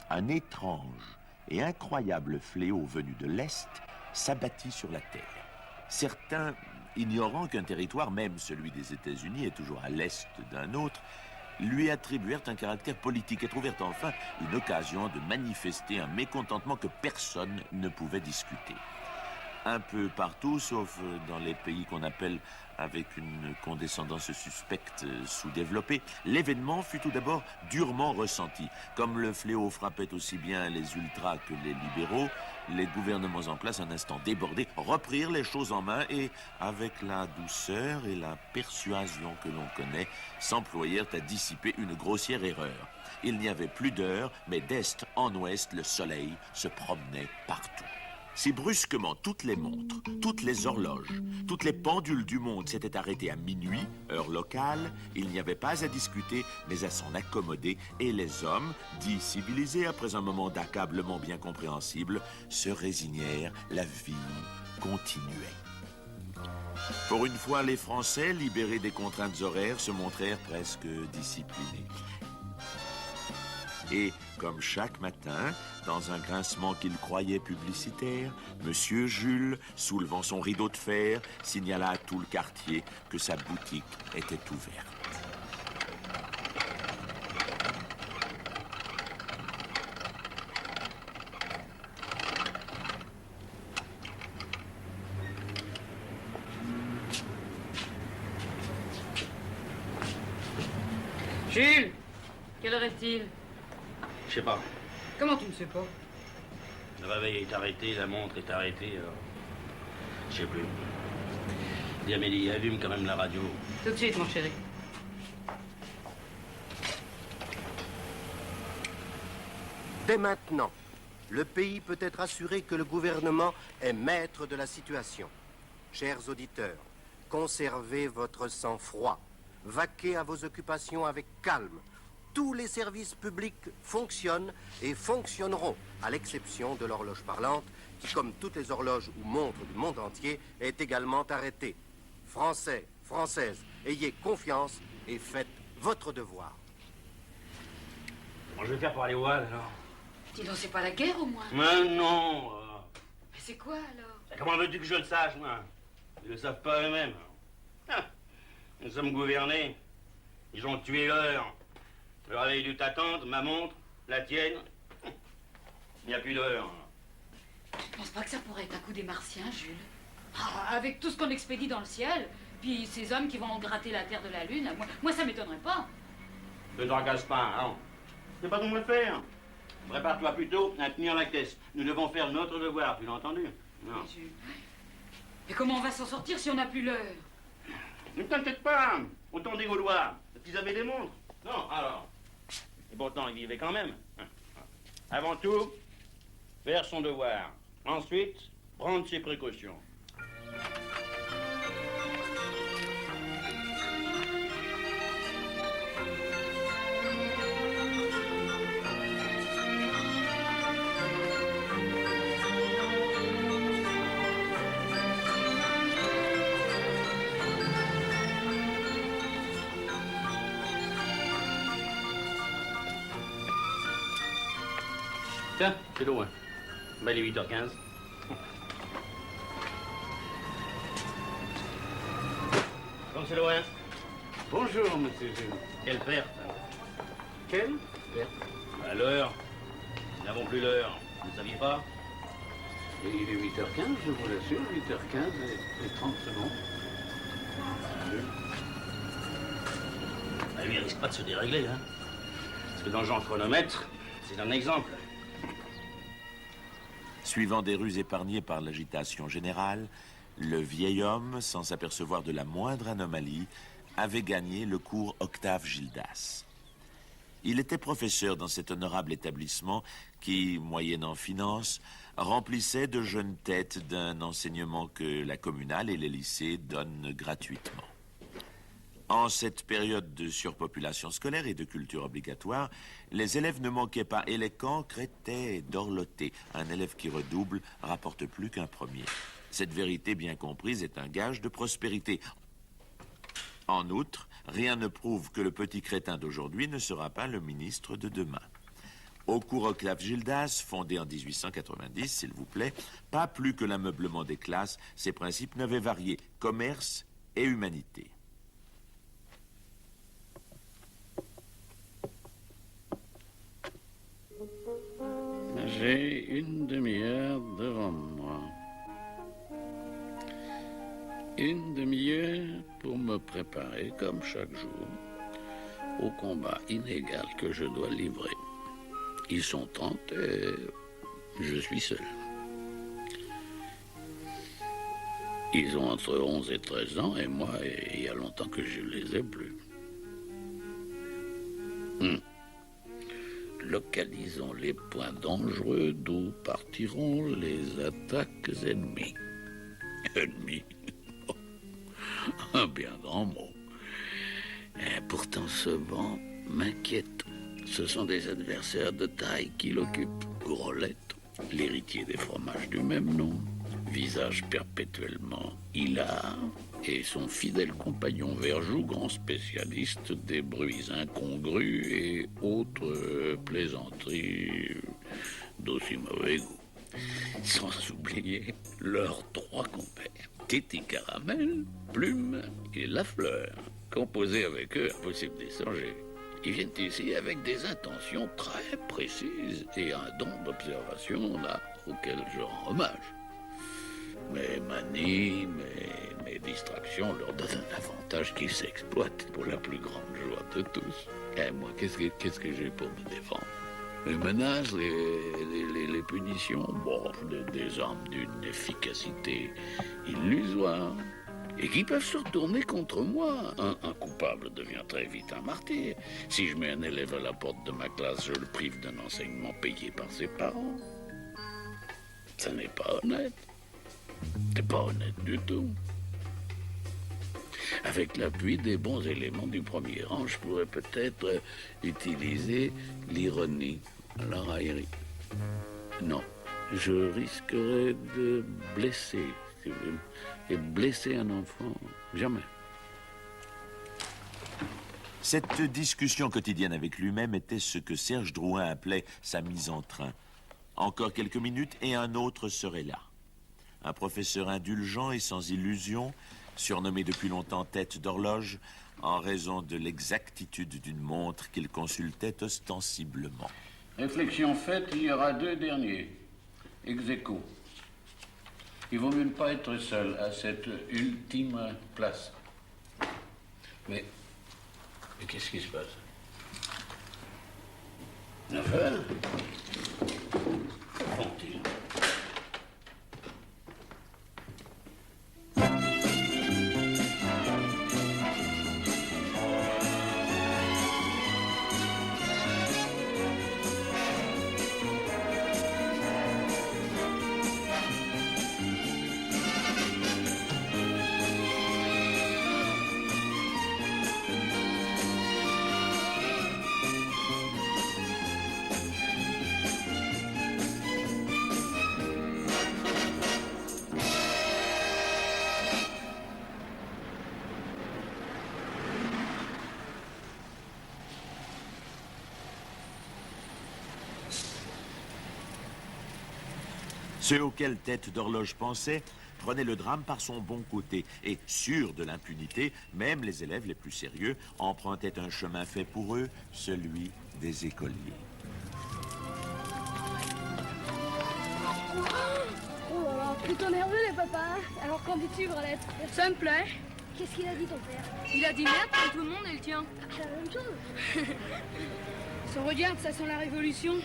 un étrange et incroyable fléau venu de l'Est s'abattit sur la Terre. Certains, ignorant qu'un territoire, même celui des États-Unis, est toujours à l'Est d'un autre, lui attribuèrent un caractère politique et trouvèrent enfin une occasion de manifester un mécontentement que personne ne pouvait discuter. Un peu partout, sauf dans les pays qu'on appelle, avec une condescendance suspecte, sous-développés, l'événement fut tout d'abord durement ressenti. Comme le fléau frappait aussi bien les ultras que les libéraux, les gouvernements en place, un instant débordés, reprirent les choses en main et, avec la douceur et la persuasion que l'on connaît, s'employèrent à dissiper une grossière erreur. Il n'y avait plus d'heure, mais d'est en ouest, le soleil se promenait partout. Si brusquement toutes les montres, toutes les horloges, toutes les pendules du monde s'étaient arrêtées à minuit, heure locale, il n'y avait pas à discuter, mais à s'en accommoder, et les hommes, dits civilisés, après un moment d'accablement bien compréhensible, se résignèrent, la vie continuait. Pour une fois, les Français, libérés des contraintes horaires, se montrèrent presque disciplinés. Et, comme chaque matin, dans un grincement qu'il croyait publicitaire, Monsieur Jules, soulevant son rideau de fer, signala à tout le quartier que sa boutique était ouverte. Jules, quelle heure est-il? Je sais pas. Comment tu ne sais pas? Le réveil est arrêté, la montre est arrêtée, je sais plus. Dis Amélie, allume quand même la radio. Tout de suite, mon chéri. Dès maintenant, le pays peut être assuré que le gouvernement est maître de la situation. Chers auditeurs, conservez votre sang-froid. Vaquez à vos occupations avec calme. Tous les services publics fonctionnent et fonctionneront, à l'exception de l'horloge parlante, qui, comme toutes les horloges ou montres du monde entier, est également arrêtée. Français, Françaises, ayez confiance et faites votre devoir. Comment je vais faire pour aller au Havre, alors? Dis donc, c'est pas la guerre, au moins? Mais non. Mais c'est quoi, alors? Comment veux-tu que je le sache, moi? Ils le savent pas eux-mêmes. Ah, nous sommes gouvernés. Ils ont tué l'heure. Le réveil dut t'attendre, ma montre, la tienne. Il n'y a plus d'heure. Tu penses pas que ça pourrait être un coup des Martiens, Jules? Ah, avec tout ce qu'on expédie dans le ciel, puis ces hommes qui vont gratter la terre de la Lune, moi ça m'étonnerait pas. Ne te tracasse pas, hein. C'est pas ton de le faire. Prépare-toi plutôt à tenir la caisse. Nous devons faire notre devoir, tu l'as entendu? Non. Mais, Jules... Mais comment on va s'en sortir si on n'a plus l'heure? Ne t'inquiète pas. Autant des Gaulois. Ils avaient des montres. Non, alors. Et pourtant, ils vivaient quand même. Avant tout, faire son devoir. Ensuite, prendre ses précautions. Tiens, c'est l'eau, hein. Ben, il est 8h15. Comme c'est loin. Bonjour, monsieur Jules. Quelle perte? Quelle perte? À l'heure. Nous n'avons plus l'heure. Vous ne saviez pas? Et il est 8h15, je vous l'assure, 8h15 et 30 secondes. Lui, il risque pas de se dérégler, hein. Parce que dans le genre chronomètre, c'est un exemple. Suivant des rues épargnées par l'agitation générale, le vieil homme, sans s'apercevoir de la moindre anomalie, avait gagné le cours Octave Gildas. Il était professeur dans cet honorable établissement qui, moyennant finance, remplissait de jeunes têtes d'un enseignement que la communale et les lycées donnent gratuitement. En cette période de surpopulation scolaire et de culture obligatoire, les élèves ne manquaient pas et les cancres étaient dorlotés. Un élève qui redouble rapporte plus qu'un premier. Cette vérité bien comprise est un gage de prospérité. En outre, rien ne prouve que le petit crétin d'aujourd'hui ne sera pas le ministre de demain. Au cours Octave Gildas, fondé en 1890, s'il vous plaît, pas plus que l'ameublement des classes, ses principes n'avaient varié, commerce et humanité. J'ai une demi-heure devant moi. Une demi-heure pour me préparer, comme chaque jour, au combat inégal que je dois livrer. Ils sont 30 et je suis seul. Ils ont entre 11 et 13 ans et moi, il y a longtemps que je les ai plus. Localisons les points dangereux d'où partiront les attaques ennemies. Ennemies, un bien grand mot. Et pourtant ce banc m'inquiète. Ce sont des adversaires de taille qui l'occupent. Grolette, l'héritier des fromages du même nom, visage perpétuellement hilar, et son fidèle compagnon Verjou, grand spécialiste des bruits incongrus et autres plaisanteries d'aussi mauvais goût. Sans oublier leurs 3 compères, Titi Caramel, Plume et Lafleur. Composés avec eux, impossible d'échanger. Ils viennent ici avec des intentions très précises et un don d'observation là auquel je rends hommage. Mes manies, mes distractions leur donnent un avantage qui s'exploite pour la plus grande joie de tous. Et moi, qu'est-ce que j'ai pour me défendre? Les menaces, les punitions, bon, des armes d'une efficacité illusoire et qui peuvent se retourner contre moi. Un coupable devient très vite un martyr. Si je mets un élève à la porte de ma classe, je le prive d'un enseignement payé par ses parents. Ça n'est pas honnête. C'est pas honnête du tout. Avec l'appui des bons éléments du premier rang, je pourrais peut-être utiliser l'ironie, la raillerie. Non, je risquerais de blesser, si vous voulez, et blesser un enfant, jamais. Cette discussion quotidienne avec lui-même était ce que Serge Drouin appelait sa mise en train. Encore quelques minutes et un autre serait là. Un professeur indulgent et sans illusion, surnommé depuis longtemps tête d'horloge, en raison de l'exactitude d'une montre qu'il consultait ostensiblement. Réflexion faite, il y aura 2 derniers. Ex aequo. Il vaut mieux ne pas être seul à cette ultime place. Mais qu'est-ce qui se passe? Une affaire? Font-ils? Ceux auxquels Tête d'Horloge pensait prenaient le drame par son bon côté et, sûrs de l'impunité, même les élèves les plus sérieux empruntaient un chemin fait pour eux, celui des écoliers. Oh là là, plutôt nerveux les papas. Alors qu'en dis-tu, Bralette? Ça me plaît. Qu'est-ce qu'il a dit ton père? Il a dit merde comme tout le monde et le tien. La même chose. Si on regarde, ça sent la révolution.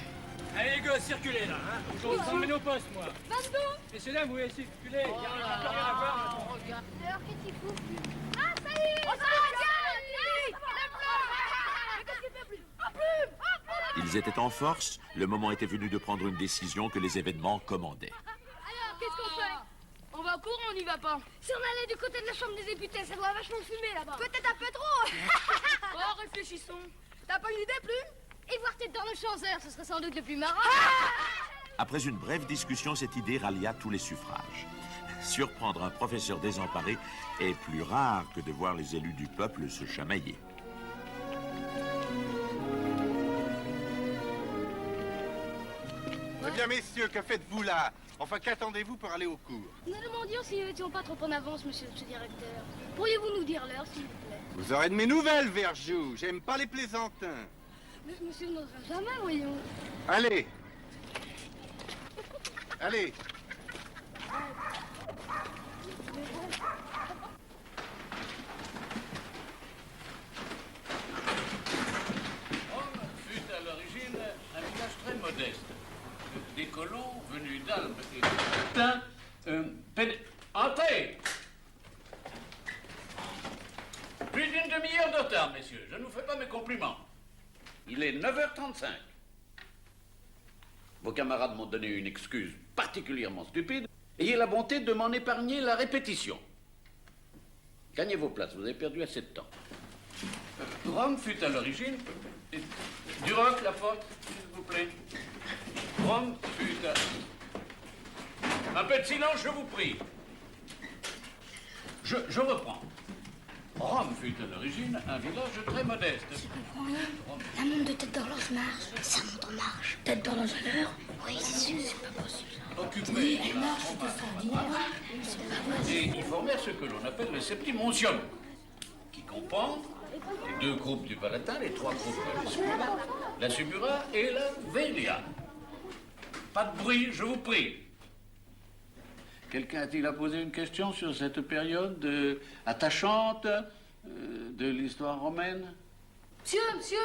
Allez les gosses, circulez là, hein. Je vous emmène au poste, moi. Pardon. Messieurs, dames, vous voulez circuler. Il n'y a plus rien à voir. D'ailleurs, qu'est-ce qu'il fout? Ah, ça y est! Oh, ça y est! Mais qu'est-ce qu'il fait plus? En plume! Ils étaient en force, le moment était venu de prendre une décision que les événements commandaient. Alors, qu'est-ce qu'on fait? On va au cours ou on n'y va pas? Si on allait du côté de la chambre des députés, ça doit vachement fumer là-bas. Peut-être un peu trop. Oh, réfléchissons. T'as pas une idée, Plume? Et voir Tête d'Horloge chanteur, ce serait sans doute le plus marrant. Après une brève discussion, cette idée rallia tous les suffrages. Surprendre un professeur désemparé est plus rare que de voir les élus du peuple se chamailler. Eh bien, messieurs, que faites-vous là? Enfin, qu'attendez-vous pour aller au cours? Nous demandions si nous n'étions pas trop en avance, monsieur le sous-directeur. Pourriez-vous nous dire l'heure, s'il vous plaît? Vous aurez de mes nouvelles, Verjou. J'aime pas les plaisantins. Mais monsieur n'osera jamais, voyons. Allez. Allez. Rome fut à l'origine un village très modeste. Des colons venus d'Albe et de Putain, entrez! Plus d'une demi-heure de retard, messieurs. Je ne vous fais pas mes compliments. Il est 9h35. Vos camarades m'ont donné une excuse particulièrement stupide. Ayez la bonté de m'en épargner la répétition. Gagnez vos places, vous avez perdu assez de temps. Rome fut à l'origine... Duroc, la porte, s'il vous plaît. Rome fut à... Un peu de silence, je vous prie. Je reprends. Rome fut à l'origine un village très modeste. Je comprends rien. La montre de tête d'horloge marche. Sa montre marche. Tête d'horloge à l'heure? Oui, c'est sûr. C'est pas possible. Occupé. Oui, elle marche, c'est extraordinaire. C'est pas possible. Et ils formèrent ce que l'on appelle le septimontium, qui comprend les deux groupes du Palatin, les trois groupes de la Subura et la Velia. Pas de bruit, je vous prie. Quelqu'un a-t-il à poser une question sur cette période attachante de l'histoire romaine? Monsieur!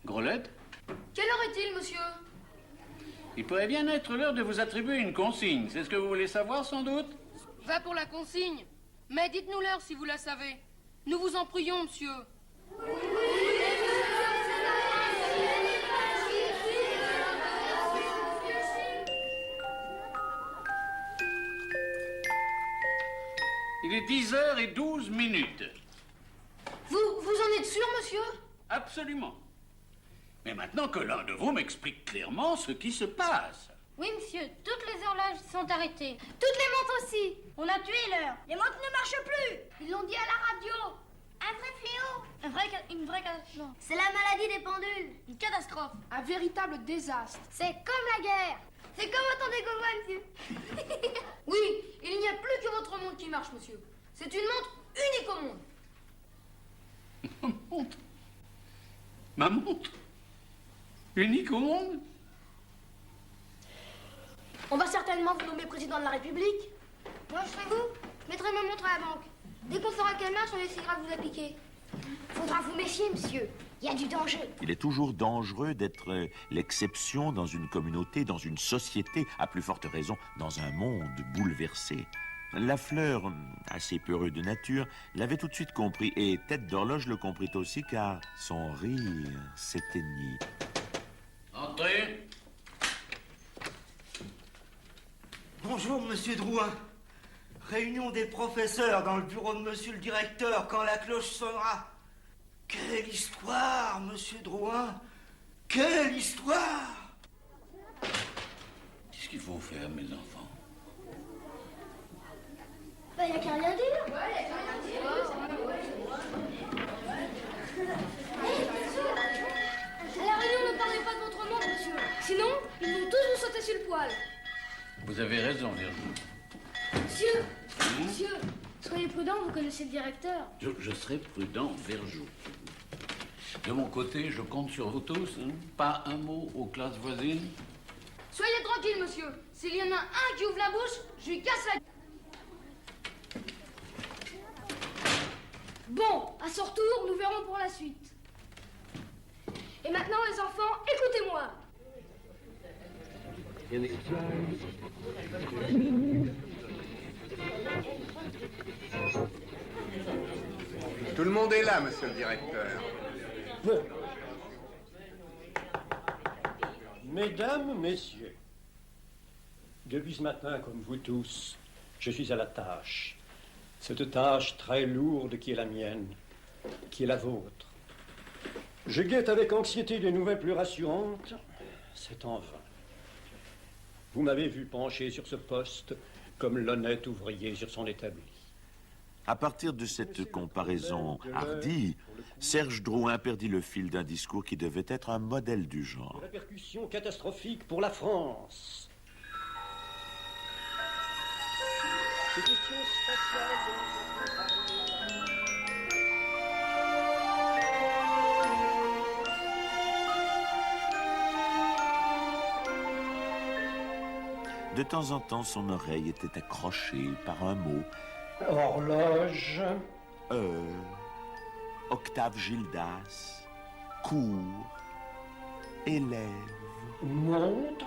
Grolette? Quelle heure est-il, monsieur? Il pourrait bien être l'heure de vous attribuer une consigne. C'est ce que vous voulez savoir, sans doute? Va pour la consigne. Mais dites-nous l'heure si vous la savez. Nous vous en prions, monsieur. Il est 10h12. Vous en êtes sûr, monsieur? Absolument. Mais maintenant que l'un de vous m'explique clairement ce qui se passe. Oui, monsieur, toutes les horloges sont arrêtées. Toutes les montres aussi. On a tué l'heure. Les montres ne marchent plus. Ils l'ont dit à la radio. Un vrai fléau. Une vraie catastrophe. C'est la maladie des pendules. Une catastrophe. Un véritable désastre. C'est comme la guerre. C'est comme autant des Gaulois, monsieur. Oui, il n'y a plus que votre montre qui marche, monsieur. C'est une montre unique au monde. Ma montre? Ma montre? Unique au monde? On va certainement vous nommer président de la République. Moi, je serai vous. Je mettrai ma montre à la banque. Dès qu'on saura qu'elle marche, on essaiera de vous appliquer. Faudra vous méfier, monsieur. Il y a du danger. Il est toujours dangereux d'être l'exception dans une communauté, dans une société, à plus forte raison dans un monde bouleversé. Lafleur, assez peureux de nature, l'avait tout de suite compris, et Tête d'Horloge le comprit aussi, car son rire s'éteignit. Entrez. Bonjour, monsieur Drouin. Réunion des professeurs dans le bureau de monsieur le directeur quand la cloche sonnera. Quelle histoire, monsieur Drouin. Quelle histoire. Qu'est-ce qu'il faut faire, mes enfants? Il n'y a qu'à rien dire. À la réunion, ne parlez pas de votre monde, monsieur. Sinon, ils vont tous vous sauter sur le poil. Vous avez raison, Virginie. Monsieur, monsieur, soyez prudent, vous connaissez le directeur. Je serai prudent, Verjou. De mon côté, je compte sur vous tous. Hein. Pas un mot aux classes voisines. Soyez tranquille, monsieur. S'il y en a un qui ouvre la bouche, je lui casse la... Bon, à son retour, nous verrons pour la suite. Et maintenant, les enfants, écoutez-moi. Tout le monde est là, monsieur le directeur. Bon. Mesdames, messieurs, depuis ce matin, comme vous tous, je suis à la tâche. Cette tâche très lourde qui est la mienne, qui est la vôtre. Je guette avec anxiété des nouvelles plus rassurantes. C'est en vain. Vous m'avez vu pencher sur ce poste comme l'honnête ouvrier sur son établi. À partir de cette comparaison hardie, Serge Drouin perdit le fil d'un discours qui devait être un modèle du genre. Des répercussions catastrophiques pour la France. Ces questions spatiales dont nous avons De temps en temps, son oreille était accrochée par un mot. Horloge. Octave Gildas. Cours. Élève. Montre.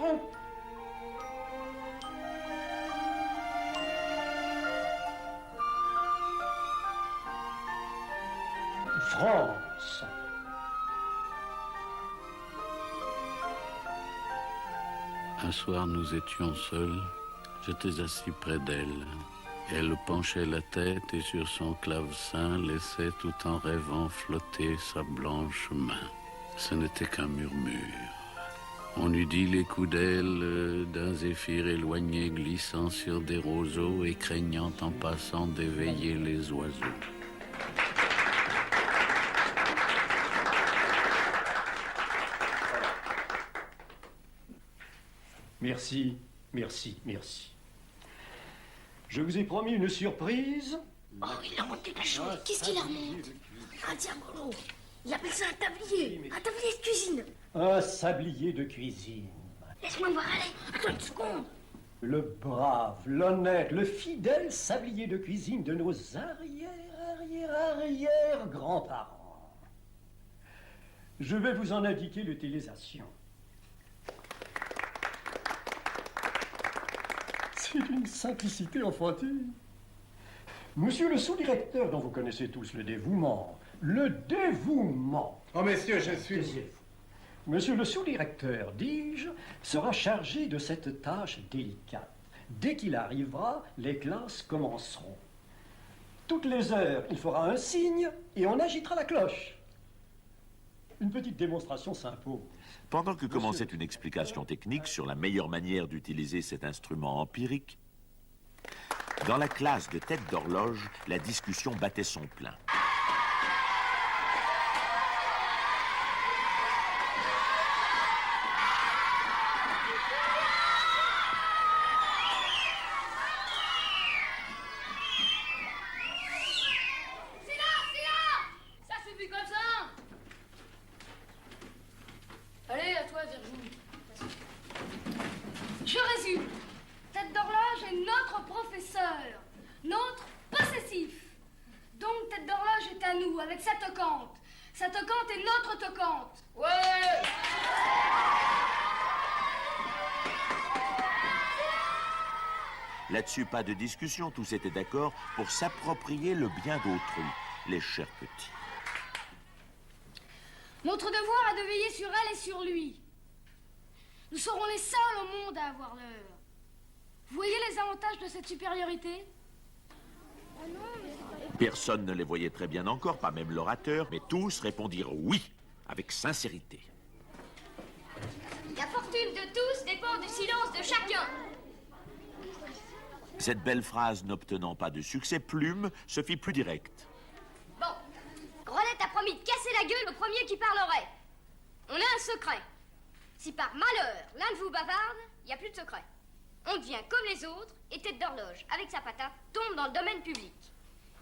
France. Un soir, nous étions seuls. J'étais assis près d'elle. Elle penchait la tête et sur son clavecin laissait tout en rêvant flotter sa blanche main. Ce n'était qu'un murmure. On eût dit les coups d'aile d'un zéphyr éloigné glissant sur des roseaux et craignant en passant d'éveiller les oiseaux. Merci, merci, merci. Je vous ai promis une surprise. Oh, il a monté la chose. Qu'est-ce qu'il a remonté? Un diabolo. Il appelle ça un tablier. Un tablier de cuisine. Un sablier de cuisine. Laisse-moi voir aller. Attends une seconde. Le brave, l'honnête, le fidèle sablier de cuisine de nos arrière-grands-parents. Je vais vous en indiquer l'utilisation. C'est d'une simplicité enfantine. Monsieur le sous-directeur, dont vous connaissez tous le dévouement. Le dévouement. Oh, messieurs, je suis... Taisez-vous. Monsieur le sous-directeur, dis-je, sera chargé de cette tâche délicate. Dès qu'il arrivera, les classes commenceront. Toutes les heures, il fera un signe et on agitera la cloche. Une petite démonstration s'impose. Pendant que commençait une explication technique sur la meilleure manière d'utiliser cet instrument empirique, dans la classe de tête d'horloge, la discussion battait son plein. Allez, à toi, Virginie. Je résume. Tête d'horloge est notre professeur. Notre possessif. Donc, tête d'horloge est à nous, avec sa toquante. Sa toquante est notre toquante. Ouais! Là-dessus, pas de discussion, tous étaient d'accord pour s'approprier le bien d'autrui, les chers petits. Notre devoir est de veiller sur elle et sur lui. Nous serons les seuls au monde à avoir l'heure. Vous voyez les avantages de cette supériorité? Personne ne les voyait très bien encore, pas même l'orateur, mais tous répondirent oui, avec sincérité. La fortune de tous dépend du silence de chacun. Cette belle phrase n'obtenant pas de succès, Plume se fit plus directe. Bon, Grolette a promis de casser la gueule au premier qui parlerait. On a un secret. Si par malheur l'un de vous bavarde, il n'y a plus de secret. On devient comme les autres et tête d'horloge, avec sa patate, tombe dans le domaine public.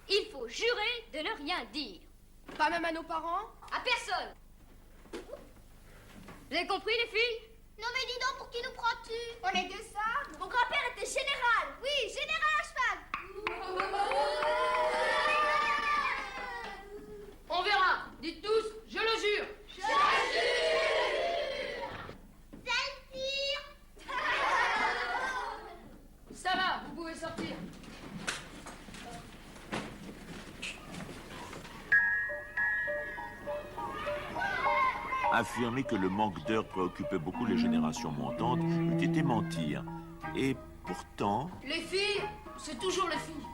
Il faut jurer de ne rien dire. Pas même à nos parents? À personne. Vous avez compris, les filles? Non mais dis donc, pour qui nous prends-tu? On est deux sables. Mon grand-père était général. Oui, général à cheval. On verra. Dites tous, je le jure. Je jure. Ça va, vous pouvez sortir. Affirmer que le manque d'heures préoccupait beaucoup les générations montantes eût été mentir. Et pourtant... Les filles, c'est toujours les filles.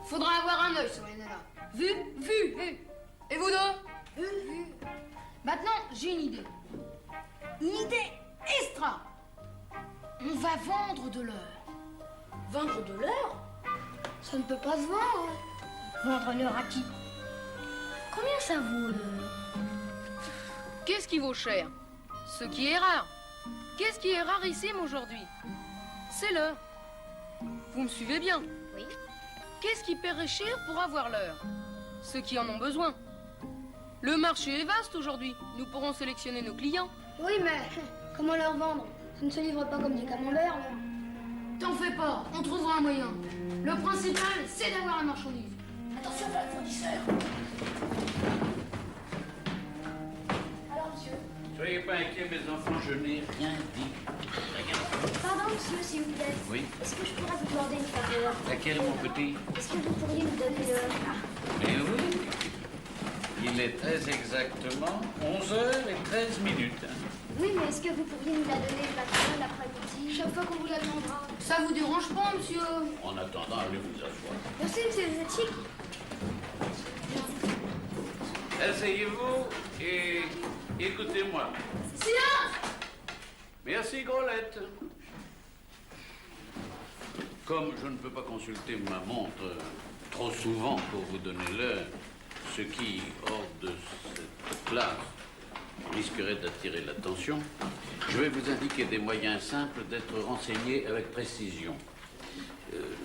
Faudra avoir un œil sur les nanas. Vu? Vu. Et vous deux? Vu. Maintenant, j'ai une idée. Une idée extra. On va vendre de l'heure. Vendre de l'heure? Ça ne peut pas se vendre. Vendre l'heure à qui? Combien ça vaut Qu'est-ce qui vaut cher? Ce qui est rare. Qu'est-ce qui est rarissime aujourd'hui? C'est l'heure. Vous me suivez bien? Oui. Qu'est-ce qui paierait cher pour avoir l'heure? Ceux qui en ont besoin. Le marché est vaste aujourd'hui. Nous pourrons sélectionner nos clients. Oui, mais comment leur vendre? Ça ne se livre pas comme des camemberts, là. T'en fais pas, on trouvera un moyen. Le principal, c'est d'avoir la marchandise. Attention, voilà le fournisseur. Alors, monsieur? Soyez pas inquiets, mes enfants, je n'ai rien dit. Pardon, monsieur, s'il vous plaît. Oui. Est-ce que je pourrais vous demander une faveur? Laquelle, mon petit? Est-ce que vous pourriez me donner l'heure? Mais oui. Il est très exactement 11h13. Oui, mais est-ce que vous pourriez nous la donner le matin, l'après-midi? Chaque fois qu'on vous la demandera. Ça vous dérange pas, monsieur? En attendant, allez vous asseoir. Merci, monsieur, vous êtes chic. Asseyez-vous et écoutez-moi. Silence! Merci, Grolette. Comme je ne peux pas consulter ma montre trop souvent pour vous donner l'heure, ce qui, hors de cette classe, risquerait d'attirer l'attention, je vais vous indiquer des moyens simples d'être renseigné avec précision.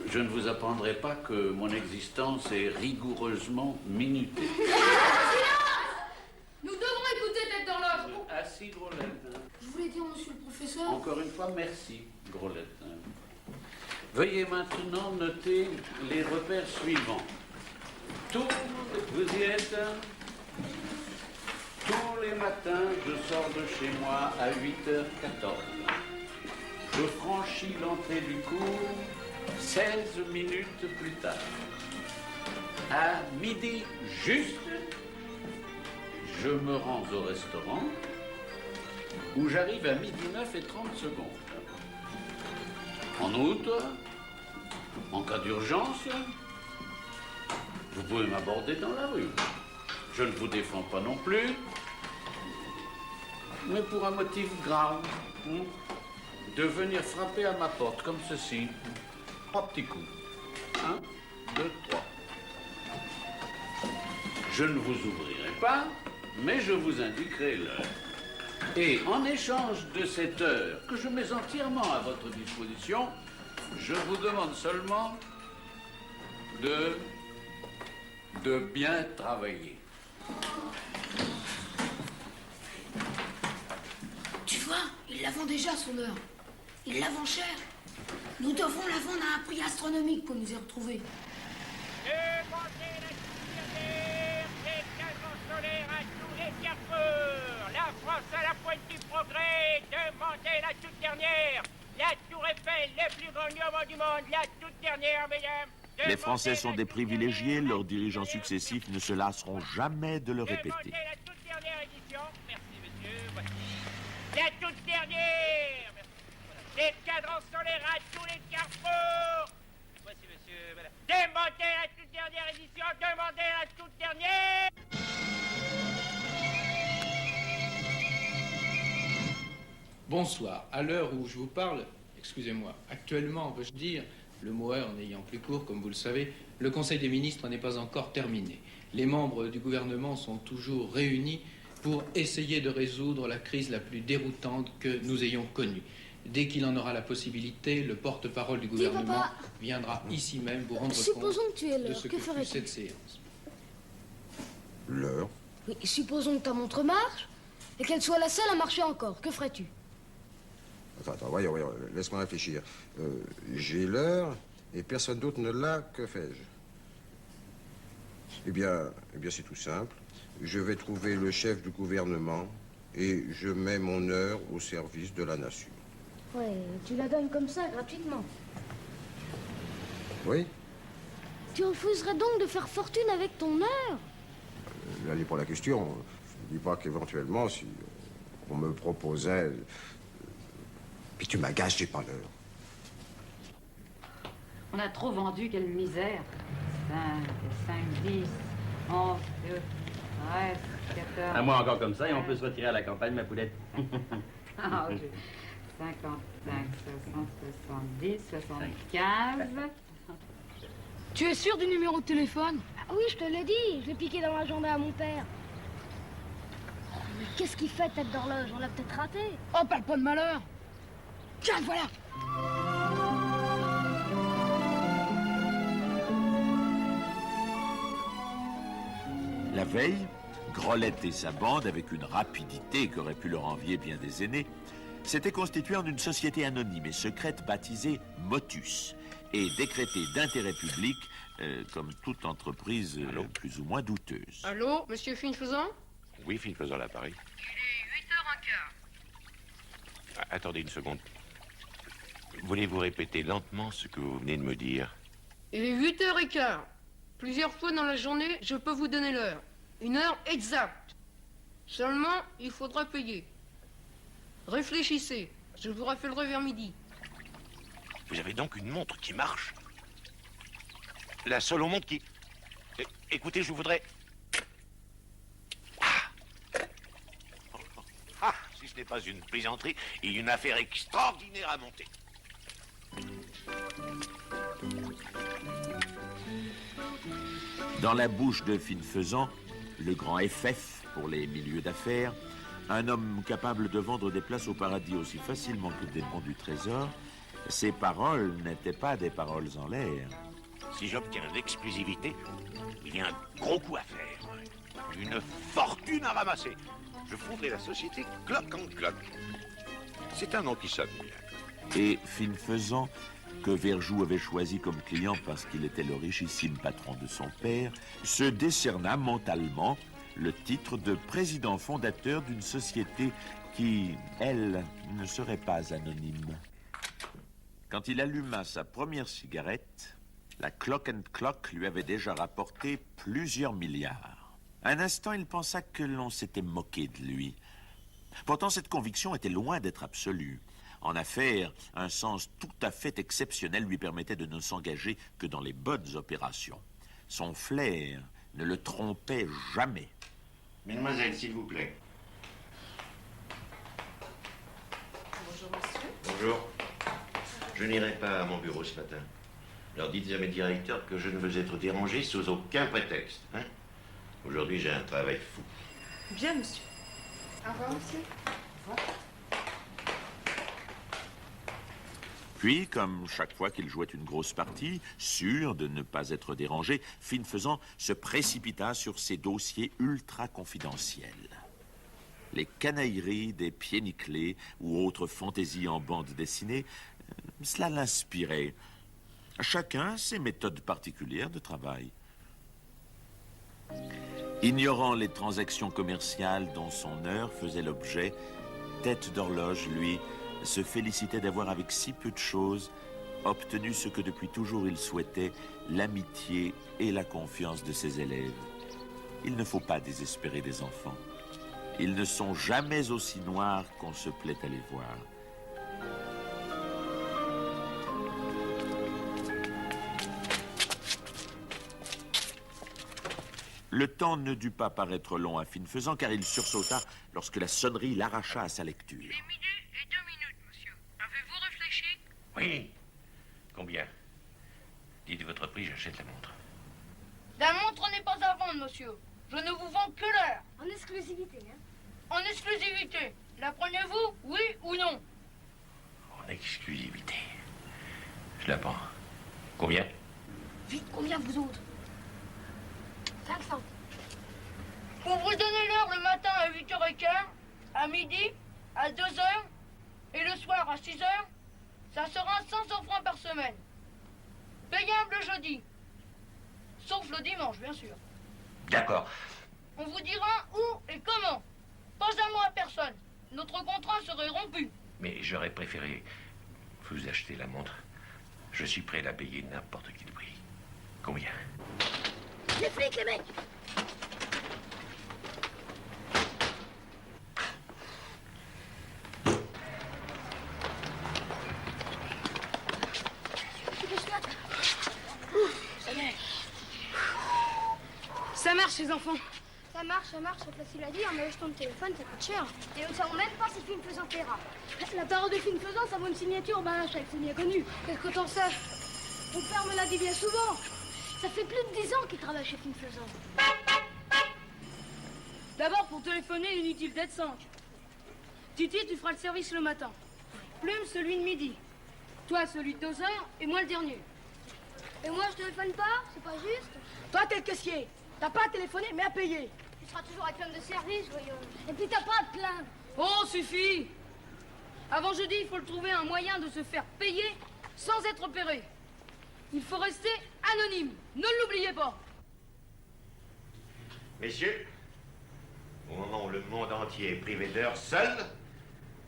Je ne vous apprendrai pas que mon existence est rigoureusement minutée. Nous devrons écouter tête d'horloge. Assis, Grolette. Je voulais dire, monsieur le professeur. Encore une fois, merci, Grolette. Veuillez maintenant noter les repères suivants. Vous y êtes? Tous les matins, je sors de chez moi à 8h14. Je franchis l'entrée du cours 16 minutes plus tard. À midi juste, je me rends au restaurant où j'arrive à midi 9h30. En outre, en cas d'urgence, vous pouvez m'aborder dans la rue. Je ne vous défends pas non plus, mais pour un motif grave, de venir frapper à ma porte comme ceci. 3 petits coups. 1, 2, 3. Je ne vous ouvrirai pas, mais je vous indiquerai l'heure. Et en échange de cette heure que je mets entièrement à votre disposition, je vous demande seulement de bien travailler. Tu vois, ils la vendent déjà, son heure. Ils la vendent cher. Nous devrons la vendre à un prix astronomique pour nous y retrouver. Demandez la lumière, des cadrans solaires à tous les carrefours. La France à la pointe du progrès. Demandez la toute dernière. La Tour Eiffel, le plus grand immeuble du monde. La toute dernière, mesdames. Les Français sont des privilégiés, leurs dirigeants successifs ne se lasseront jamais de le répéter. Demandez la toute dernière édition. Merci, monsieur. Voici. La toute dernière. Merci. Voilà. Des cadrans solaires à tous les carrefours. Voici, monsieur. Voilà. Demandez la toute dernière édition. Demandez la toute dernière. Bonsoir. À l'heure où je vous parle, excusez-moi, actuellement, veux-je dire, le mot heure n'ayant plus cours, comme vous le savez, le Conseil des ministres n'est pas encore terminé. Les membres du gouvernement sont toujours réunis pour essayer de résoudre la crise la plus déroutante que nous ayons connue. Dès qu'il en aura la possibilité, le porte-parole du gouvernement viendra ici même vous rendre Supposons compte que tu es de l'heure. ce Que que fut ferais-tu? cette séance. L'heure? Oui, supposons que ta montre marche et qu'elle soit la seule à marcher encore. Que ferais-tu? Attends, voyons, laisse-moi réfléchir. J'ai l'heure et personne d'autre ne l'a, que fais-je? Eh bien, c'est tout simple. Je vais trouver le chef du gouvernement et je mets mon heure au service de la nation. Ouais, tu la donnes comme ça, gratuitement. Oui? Tu refuserais donc de faire fortune avec ton heure? Là n'est pas la question. Je ne dis pas qu'éventuellement, si on me proposait... Puis tu m'agaces, j'ai pas l'heure. On a trop vendu, quelle misère. 5, 10, 11, 12, 13, 14... Un mois encore comme ça et on peut se retirer à la campagne, ma poulette. 55, 60, 70, 75... Tu es sûr du numéro de téléphone? Ah oui, je te l'ai dit, je l'ai piqué dans l'agenda à mon père. Mais qu'est-ce qu'il fait, tête d'horloge? On l'a peut-être raté. Oh, parle pas de malheur. Tiens, voilà. La veille, Grolette et sa bande, avec une rapidité qu'aurait pu leur envier bien des aînés, s'étaient constitués en une société anonyme et secrète baptisée Motus et décrétée d'intérêt public comme toute entreprise plus ou moins douteuse. Allô, monsieur Finefaisan? Oui, Finefaisan là, Paris. Il est 8h15. Attendez une seconde. Voulez-vous répéter lentement ce que vous venez de me dire? Il est 8h15. Plusieurs fois dans la journée, je peux vous donner l'heure. Une heure exacte. Seulement, il faudra payer. Réfléchissez. Je vous rappellerai vers midi. Vous avez donc une montre qui marche? La seule au monde qui... Écoutez, je voudrais... Ah, si ce n'est pas une plaisanterie, il y a une affaire extraordinaire à monter. Dans la bouche de Finefaisan, le grand FF pour les milieux d'affaires, un homme capable de vendre des places au paradis aussi facilement que des bons du trésor, ses paroles n'étaient pas des paroles en l'air. Si j'obtiens l'exclusivité, il y a un gros coup à faire. Une fortune à ramasser. Je fonderai la société Clock and Clock. C'est un nom qui sonne bien. Et Finefaisan, que Verjou avait choisi comme client parce qu'il était le richissime patron de son père, se décerna mentalement le titre de président fondateur d'une société qui, elle, ne serait pas anonyme. Quand il alluma sa première cigarette, la Clock and Clock lui avait déjà rapporté plusieurs milliards. Un instant, il pensa que l'on s'était moqué de lui. Pourtant, cette conviction était loin d'être absolue. En affaires, un sens tout à fait exceptionnel lui permettait de ne s'engager que dans les bonnes opérations. Son flair ne le trompait jamais. Mademoiselle, s'il vous plaît. Bonjour, monsieur. Bonjour. Je n'irai pas à mon bureau ce matin. Alors dites à mes directeurs que je ne veux être dérangé sous aucun prétexte. Hein? Aujourd'hui, j'ai un travail fou. Bien, monsieur. Au revoir, monsieur. Au revoir. Puis, comme chaque fois qu'il jouait une grosse partie, sûr de ne pas être dérangé, Finefaisan se précipita sur ses dossiers ultra confidentiels. Les canailleries des pieds nickelés ou autres fantaisies en bande dessinée, cela l'inspirait. Chacun ses méthodes particulières de travail. Ignorant les transactions commerciales dont son heure faisait l'objet, Tête d'horloge, lui, se félicitait d'avoir avec si peu de choses obtenu ce que depuis toujours il souhaitait, l'amitié et la confiance de ses élèves. Il ne faut pas désespérer des enfants. Ils ne sont jamais aussi noirs qu'on se plaît à les voir. Le temps ne dut pas paraître long à Finefaisan, car il sursauta lorsque la sonnerie l'arracha à sa lecture. Il est midi et 2 minutes, monsieur. Avez-vous réfléchi? Oui. Combien? Dites votre prix, j'achète la montre. La montre n'est pas à vendre, monsieur. Je ne vous vends que l'heure. En exclusivité, hein? En exclusivité. La prenez-vous, oui ou non? En exclusivité. Je la prends. Combien? Vite, combien vous autres? 500. Pour vous donner l'heure le matin à 8h15, à midi, à 2h et le soir à 6h, ça sera 500 francs par semaine. Payable le jeudi. Sauf le dimanche, bien sûr. D'accord. On vous dira où et comment. Pas un mot à personne. Notre contrat serait rompu. Mais j'aurais préféré vous acheter la montre. Je suis prêt à la payer n'importe quel prix. Combien? Les flics, les mecs! Ça y est. Ça marche, les enfants. Ça marche, c'est facile à dire, mais acheter ton téléphone, ça coûte cher. Et on ne sait même pas si Finefaisan paiera. La parole de Finefaisan, ça vaut une signature, ben un chèque, c'est bien connu. Qu'est-ce que t'en sais? Mon père me l'a dit bien souvent. Ça fait plus de 10 ans qu'il travaille chez Film Faisant. D'abord, pour téléphoner, inutile d'être 5. Titi, tu feras le service le matin. Plume, celui de midi. Toi, celui de 2 heures, et moi, le dernier. Et moi, je téléphone pas? C'est pas juste? Toi, t'es le caissier. T'as pas à téléphoner, mais à payer. Tu seras toujours avec l'homme de service, voyons. Et puis t'as pas à te plaindre. Oh, suffit. Avant jeudi, il faut le trouver un moyen de se faire payer sans être opéré. Il faut rester anonyme. Ne l'oubliez pas. Messieurs, au moment où le monde entier est privé d'heures seul,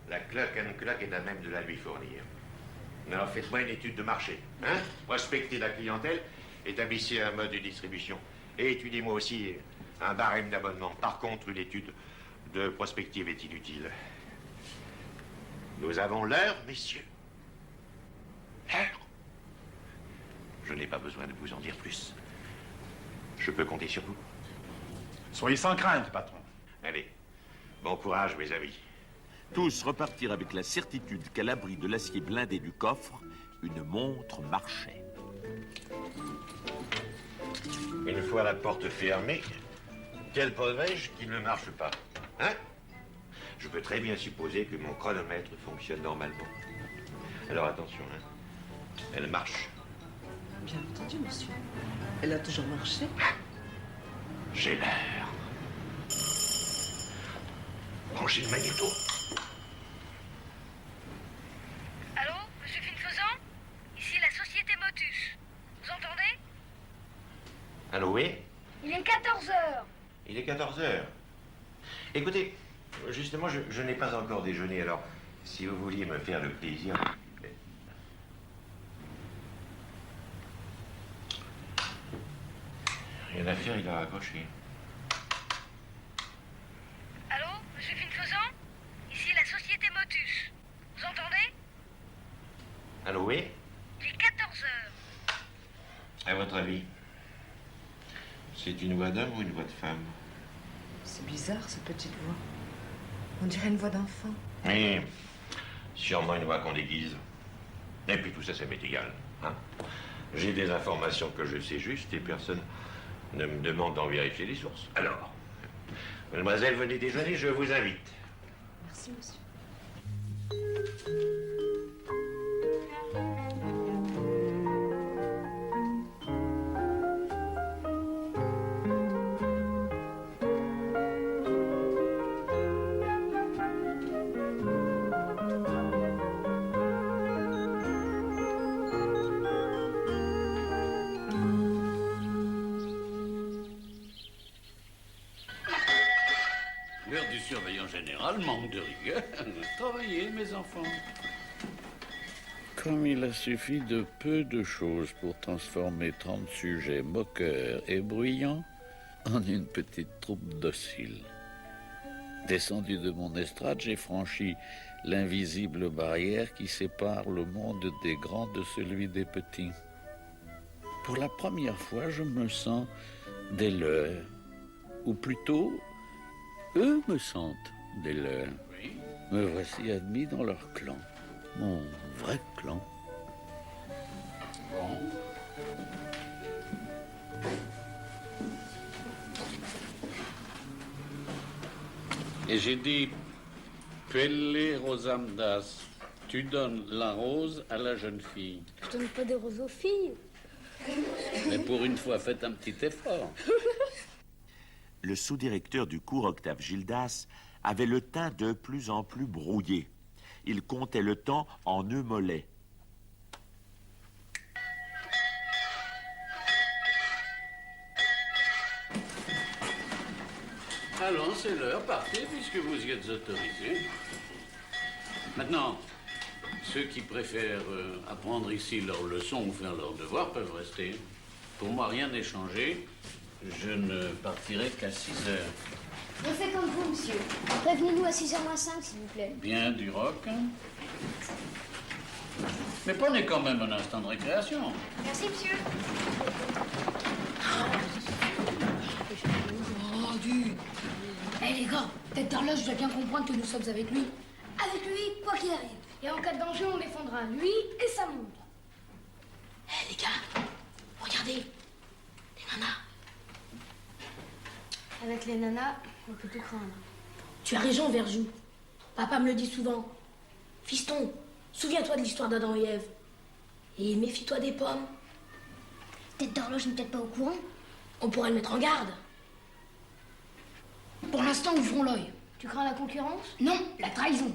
la Clock & Clock est à même de la lui fournir. Alors faites-moi une étude de marché, hein? Prospectez la clientèle, établissez un mode de distribution et étudiez-moi aussi un barème d'abonnement. Par contre, une étude de prospective est inutile. Nous avons l'heure, messieurs. L'heure. Je n'ai pas besoin de vous en dire plus. Je peux compter sur vous. Soyez sans crainte, patron. Allez, bon courage, mes amis. Tous repartirent avec la certitude qu'à l'abri de l'acier blindé du coffre, une montre marchait. Une fois la porte fermée, quelle preuve-je qu'il ne marche pas? Hein? Je peux très bien supposer que mon chronomètre fonctionne normalement. Alors attention, hein? Elle marche. Bien entendu, monsieur. Elle a toujours marché. J'ai l'heure. Branchez le magnéto. Allô, monsieur Finfaisant? Ici la société Motus. Vous entendez? Allô, oui? Il est 14 heures. Il est 14 heures. Écoutez, justement, je n'ai pas encore déjeuné, alors si vous vouliez me faire le plaisir... Rien à faire, il a raccroché. Allô, monsieur Finfaisant? Ici la société Motus. Vous entendez? Allô, oui? Il est 14 heures. À votre avis, c'est une voix d'homme ou une voix de femme? C'est bizarre, cette petite voix. On dirait une voix d'enfant. Oui, sûrement une voix qu'on déguise. Et puis tout ça, ça m'est égal. Hein? J'ai des informations que je sais juste et personne ne me demande d'en vérifier les sources. Alors, mademoiselle, venez déjeuner, je vous invite. Merci, monsieur. L'heure du surveillant général manque de rigueur. Travaillez, mes enfants. Comme il a suffi de peu de choses pour transformer 30 sujets moqueurs et bruyants en une petite troupe docile. Descendu de mon estrade, j'ai franchi l'invisible barrière qui sépare le monde des grands de celui des petits. Pour la première fois, je me sens des leurs, ou plutôt, eux me sentent des leurs. Oui. Me voici admis dans leur clan, mon vrai clan. Bon. Et j'ai dit, Pelle Rosamdas, tu donnes la rose à la jeune fille. Je donne pas des roses aux filles. Mais pour une fois, faites un petit effort. Le sous-directeur du cours, Octave Gildas, avait le teint de plus en plus brouillé. Il comptait le temps en nœuds mollets. Allons, c'est l'heure, partez, puisque vous y êtes autorisés. Maintenant, ceux qui préfèrent apprendre ici leurs leçons ou faire leurs devoirs peuvent rester. Pour moi, rien n'est changé. Je ne partirai qu'à 6 heures. Je fais comme vous, monsieur. Prévenez-nous à 6h moins 5, s'il vous plaît. Bien du rock. Mais prenez quand même un instant de récréation. Merci, monsieur. Oh, du... Eh, les gars, tête d'horloge doit bien comprendre que nous sommes avec lui. Avec lui, quoi qu'il arrive. Et en cas de danger, on défendra lui et sa montre. Eh, les gars, regardez. Avec les nanas, on peut tout craindre. Tu as raison, Verjou. Papa me le dit souvent. Fiston, souviens-toi de l'histoire d'Adam et Ève. Et méfie-toi des pommes. Tête d'horloge n'est peut-être pas au courant. On pourrait le mettre en garde. Pour l'instant, ouvrons l'œil. Tu crains la concurrence? Non, la trahison.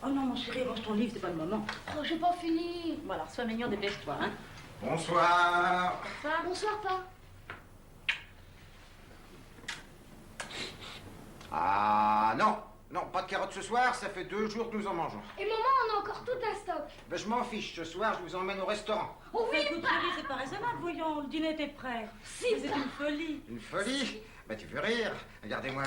Oh non, mon chéri, range ton livre, c'est pas le moment. Oh, j'ai pas fini. Bon, alors, sois mignon, dépêche-toi, hein. Bonsoir. Bonsoir, pas. Ah non, non, pas de carottes ce soir, ça fait 2 jours que nous en mangeons. Et maman, on a encore tout un stock. Ben, je m'en fiche, ce soir je vous emmène au restaurant. Oh oui, Écoute, chéri, c'est pas raisonnable, voyons, le dîner était prêt. Si, c'est une folie. Une folie? Ben tu veux rire, regardez-moi.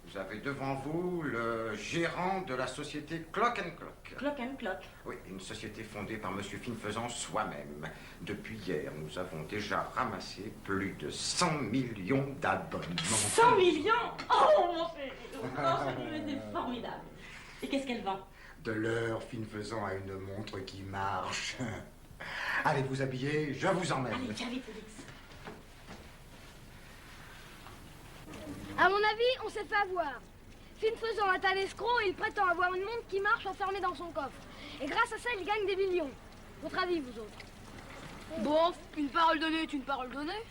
Vous avez devant vous le gérant de la société Clock & Clock. Clock & Clock. Oui, une société fondée par M. Finefaisant soi-même. Depuis hier, nous avons déjà ramassé plus de 100 millions d'abonnements. 100 millions? Oh, mon chéri, c'est formidable. Et qu'est-ce qu'elle vend? De l'heure Finefaisant à une montre qui marche. Allez vous habiller, je vous emmène. Allez, viens vite, Félix. À mon avis, on s'est fait avoir. Finefaisant est un escroc et il prétend avoir une montre qui marche enfermée dans son coffre. Et grâce à ça, il gagne des millions. Votre avis, vous autres? Bon, une parole donnée est une parole donnée.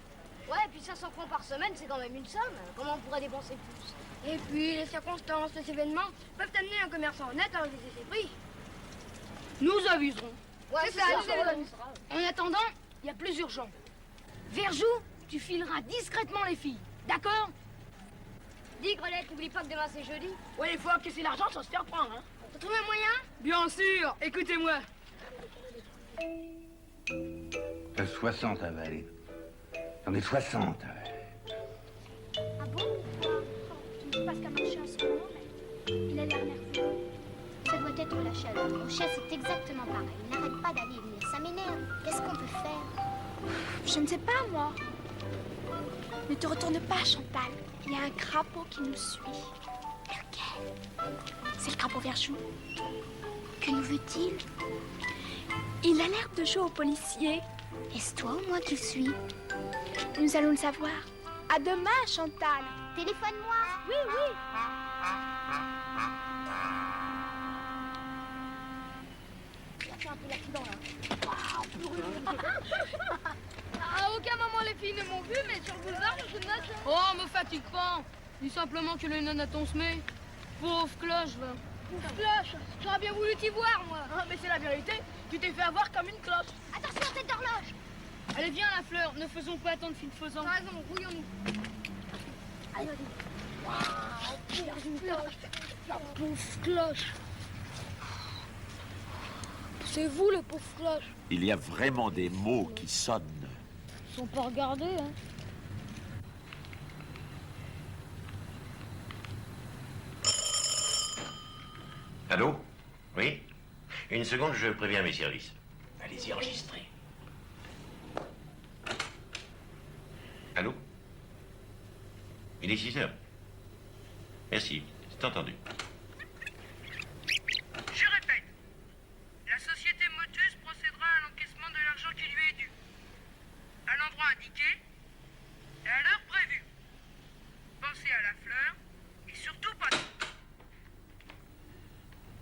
Ouais, et puis 500 francs par semaine, c'est quand même une somme. Comment on pourrait dépenser plus? Et puis, les circonstances, les événements peuvent amener un commerçant honnête à réviser ses prix. Nous aviserons. Ouais, c'est ça, nous aviserons. En attendant, il y a plus urgent. Verjou, tu fileras discrètement les filles. D'accord? Dis, Grelette, n'oublie pas que demain c'est jeudi. Ouais, il faut encaisser l'argent sans se faire prendre, hein. T'as trouvé un moyen? Bien sûr, écoutez-moi. 60 avalés. J'en ai 60 avalés. Ah bon? Tu me dis pas ce qu'a marché en ce moment, mais il a l'air nerveux. Ça doit être la chaleur. Mon chef, c'est exactement pareil. Il n'arrête pas d'aller et venir. Ça m'énerve. Qu'est-ce qu'on peut faire? Je ne sais pas, moi. Ne te retourne pas, Chantal. Il y a un crapaud qui nous suit. Lequel? C'est le crapaud Verjou. Que nous veut-il? Il a l'air de jouer au policier. Est-ce toi ou moi qui le suis? Nous allons le savoir. À demain, Chantal. Téléphone-moi. Oui, oui. Fais un peu l'accident, là. À aucun moment les filles ne m'ont vu, mais sur le boulevard, je note. Oh, me fatigue pas. Dis simplement que les nanas t'ont semé. Pauvre cloche, va. Pauvre cloche. J'aurais bien voulu t'y voir, moi. Ah, mais c'est la vérité. Tu t'es fait avoir comme une cloche. Attention, tête d'horloge. Allez, viens, la fleur. Ne faisons pas attendre Finefaisant. T'as raison, rouillons-nous. Allez, vas-y. La pauvre cloche. C'est vous, le pauvre cloche. Il y a vraiment des mots qui sonnent. Ils sont pas regardés, hein. Allô? Oui? Une seconde, je préviens mes services. Allez-y, enregistrez. Allô? Il est 6 heures. Merci, c'est entendu. Je répète, la société moteuse procédera à l'encaissement de l'argent qui lui est dû. À l'endroit indiqué et à l'heure prévue. Pensez à la fleur et surtout pas...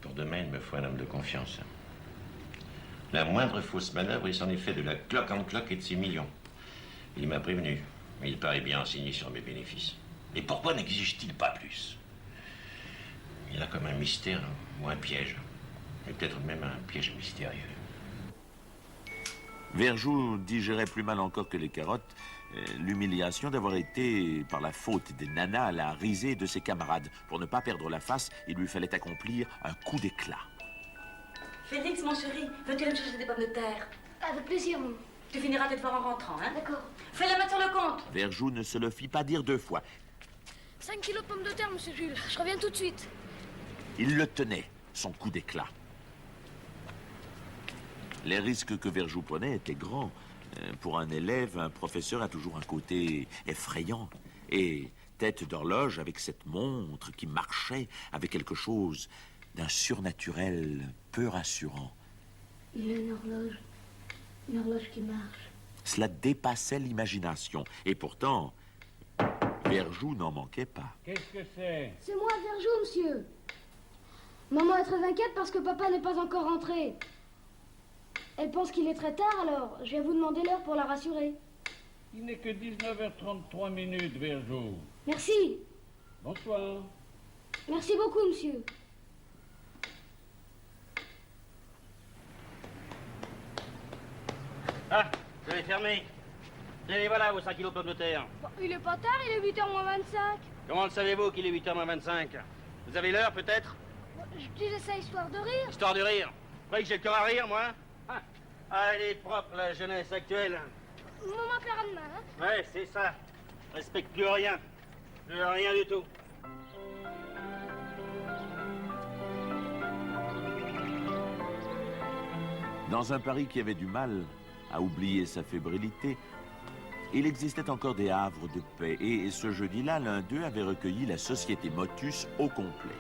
Pour demain, il me faut un homme de confiance. La moindre fausse manœuvre, il s'en est fait de la Clock & Clock et de ses millions. Il m'a prévenu, mais il paraît bien enseigné sur mes bénéfices. Et pourquoi n'exige-t-il pas plus? Il y a comme un mystère ou un piège. Et peut-être même un piège mystérieux. Verjou digérait plus mal encore que les carottes l'humiliation d'avoir été, par la faute des nanas, la risée de ses camarades. Pour ne pas perdre la face, il lui fallait accomplir un coup d'éclat. Félix, mon chéri, veux-tu aller me chercher des pommes de terre? Avec plaisir, maman. Tu finiras de te voir en rentrant, hein? D'accord. Fais-la mettre sur le compte. Verjou ne se le fit pas dire 2 fois. 5 kilos de pommes de terre, monsieur Jules. Je reviens tout de suite. Il le tenait, son coup d'éclat. Les risques que Verjou prenait étaient grands. Pour un élève, un professeur a toujours un côté effrayant. Et tête d'horloge, avec cette montre qui marchait, avait quelque chose d'un surnaturel peu rassurant. Il a une horloge. Une horloge qui marche. Cela dépassait l'imagination. Et pourtant, Verjou n'en manquait pas. Qu'est-ce que c'est? C'est moi, Verjou, monsieur. Maman est très inquiète parce que papa n'est pas encore rentré. Elle pense qu'il est très tard, alors je viens vous demander l'heure pour la rassurer. Il n'est que 19h33 minutes, Verjou. Merci. Bonsoir. Merci beaucoup, monsieur. Ah, je vais fermer. Et voilà vos 5 kilos de pommes de terre. Bon, il est pas tard, il est 8h moins 25. Comment le savez-vous qu'il est 8h moins 25? Vous avez l'heure, peut-être? Bon, je disais ça histoire de rire. Histoire de rire. Vous croyez que j'ai le cœur à rire, moi? Ah, elle est propre, la jeunesse actuelle. Maman plaira demain, hein? Ouais, c'est ça. Je respecte plus rien. Plus rien du tout. Dans un Paris qui avait du mal à oublier sa fébrilité, il existait encore des havres de paix. Et ce jeudi-là, l'un d'eux avait recueilli la société Motus au complet.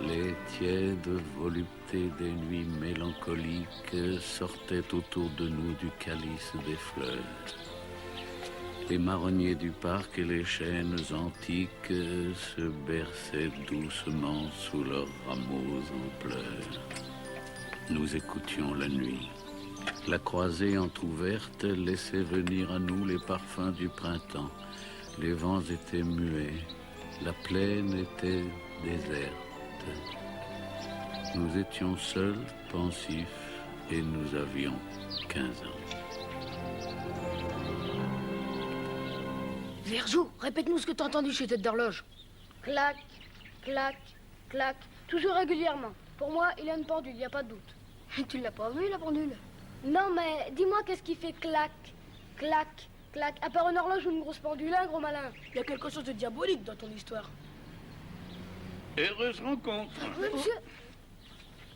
Les tièdes voluptés des nuits mélancoliques sortaient autour de nous du calice des fleurs. Les marronniers du parc et les chênes antiques se berçaient doucement sous leurs rameaux en pleurs. Nous écoutions la nuit. La croisée entr'ouverte laissait venir à nous les parfums du printemps. Les vents étaient muets, la plaine était déserte. Nous étions seuls, pensifs, et nous avions 15 ans. Verjou, répète-nous ce que t'as entendu chez Tête d'Horloge. Clac, clac, clac, toujours régulièrement. Pour moi, il a une pendule, y a pas de doute. Tu l'as pas vu, la pendule? Non, mais dis-moi qu'est-ce qui fait clac, clac, clac, à part une horloge ou une grosse pendule, un gros malin. Il y a quelque chose de diabolique dans ton histoire. Heureuse rencontre. Monsieur...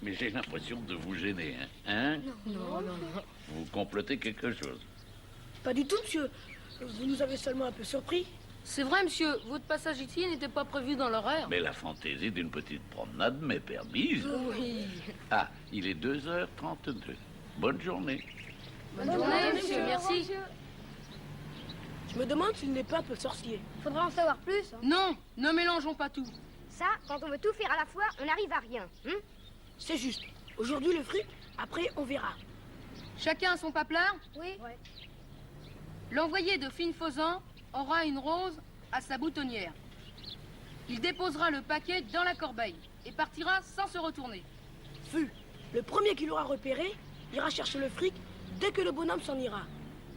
Mais j'ai l'impression de vous gêner, hein? Non. Vous complotez quelque chose. Pas du tout, monsieur. Vous nous avez seulement un peu surpris. C'est vrai, monsieur. Votre passage ici n'était pas prévu dans l'horaire. Mais la fantaisie d'une petite promenade m'est permise. Oui. Ah, il est 2h32. Bonne journée. Bonne journée, monsieur. Merci. Je me demande s'il n'est pas un peu sorcier. Faudra en savoir plus. Hein. Non, ne mélangeons pas tout. Ça, quand on veut tout faire à la fois, on n'arrive à rien. Hein? C'est juste. Aujourd'hui, le fric, après, on verra. Chacun a son paplard? Oui. Ouais. L'envoyé de Finefausan aura une rose à sa boutonnière. Il déposera le paquet dans la corbeille et partira sans se retourner. Fu, le premier qui l'aura repéré ira chercher le fric dès que le bonhomme s'en ira.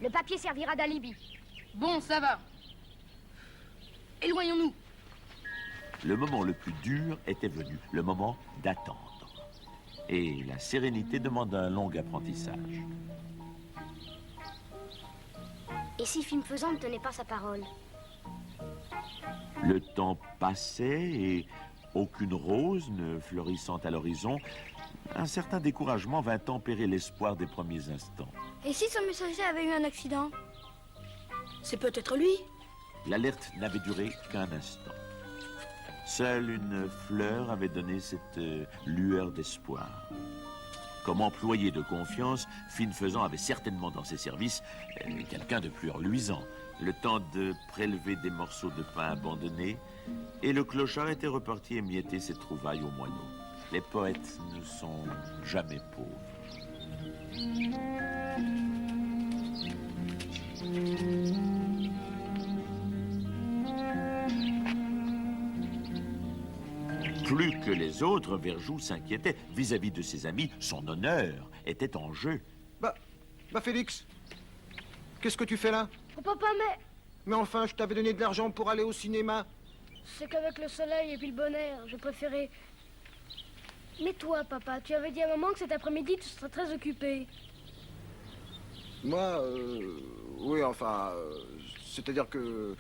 Le papier servira d'alibi. Bon, ça va. Éloignons-nous. Le moment le plus dur était venu, le moment d'attendre. Et la sérénité demande un long apprentissage. Et si Finefausan ne tenait pas sa parole? Le temps passait et aucune rose ne fleurissant à l'horizon, un certain découragement vint tempérer l'espoir des premiers instants. Et si son messager avait eu un accident? C'est peut-être lui. L'alerte n'avait duré qu'un instant. Seule une fleur avait donné cette lueur d'espoir. Comme employé de confiance, Finefausan avait certainement dans ses services quelqu'un de plus reluisant. Le temps de prélever des morceaux de pain abandonnés, et le clochard était reparti émietter ses trouvailles au moineau. Les poètes ne sont jamais pauvres. Plus que les autres, Verjou s'inquiétait. Vis-à-vis de ses amis, son honneur était en jeu. Bah Félix, qu'est-ce que tu fais là? Oh papa, Mais enfin, je t'avais donné de l'argent pour aller au cinéma. c'est qu'avec le soleil et puis le bon air, je préférais... Mais toi, papa, tu avais dit à maman que cet après-midi, tu serais très occupé. Moi, oui, enfin, c'est-à-dire que...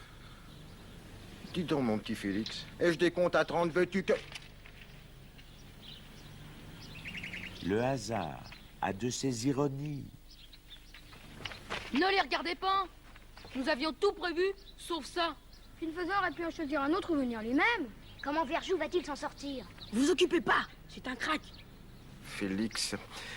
Dis donc, mon petit Félix, ai-je des comptes à 30, veux-tu que... Le hasard a de ses ironies. Ne les regardez pas. Nous avions tout prévu, sauf ça. Finefausan aurait pu en choisir un autre ou venir lui-même. Comment Verjou va-t-il s'en sortir? Vous occupez pas, c'est un crack. Félix,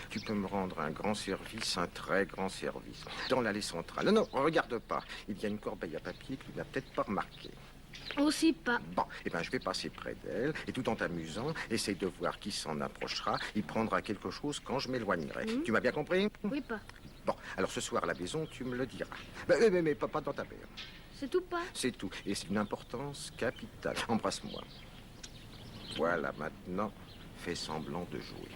tu peux me rendre un grand service, un très grand service. Dans l'allée centrale. Non, non, regarde pas. Il y a une corbeille à papier que tu n'as peut-être pas remarquée. Aussi pas. Bon, eh ben, je vais passer près d'elle, et tout en t'amusant, essaye de voir qui s'en approchera. Il prendra quelque chose quand je m'éloignerai. Tu m'as bien compris? Oui, pas. Bon, alors ce soir à la maison, tu me le diras. Mais pas dans ta mère. C'est tout pas? C'est tout, et c'est d'une importance capitale. Embrasse-moi. Voilà, maintenant, fais semblant de jouer.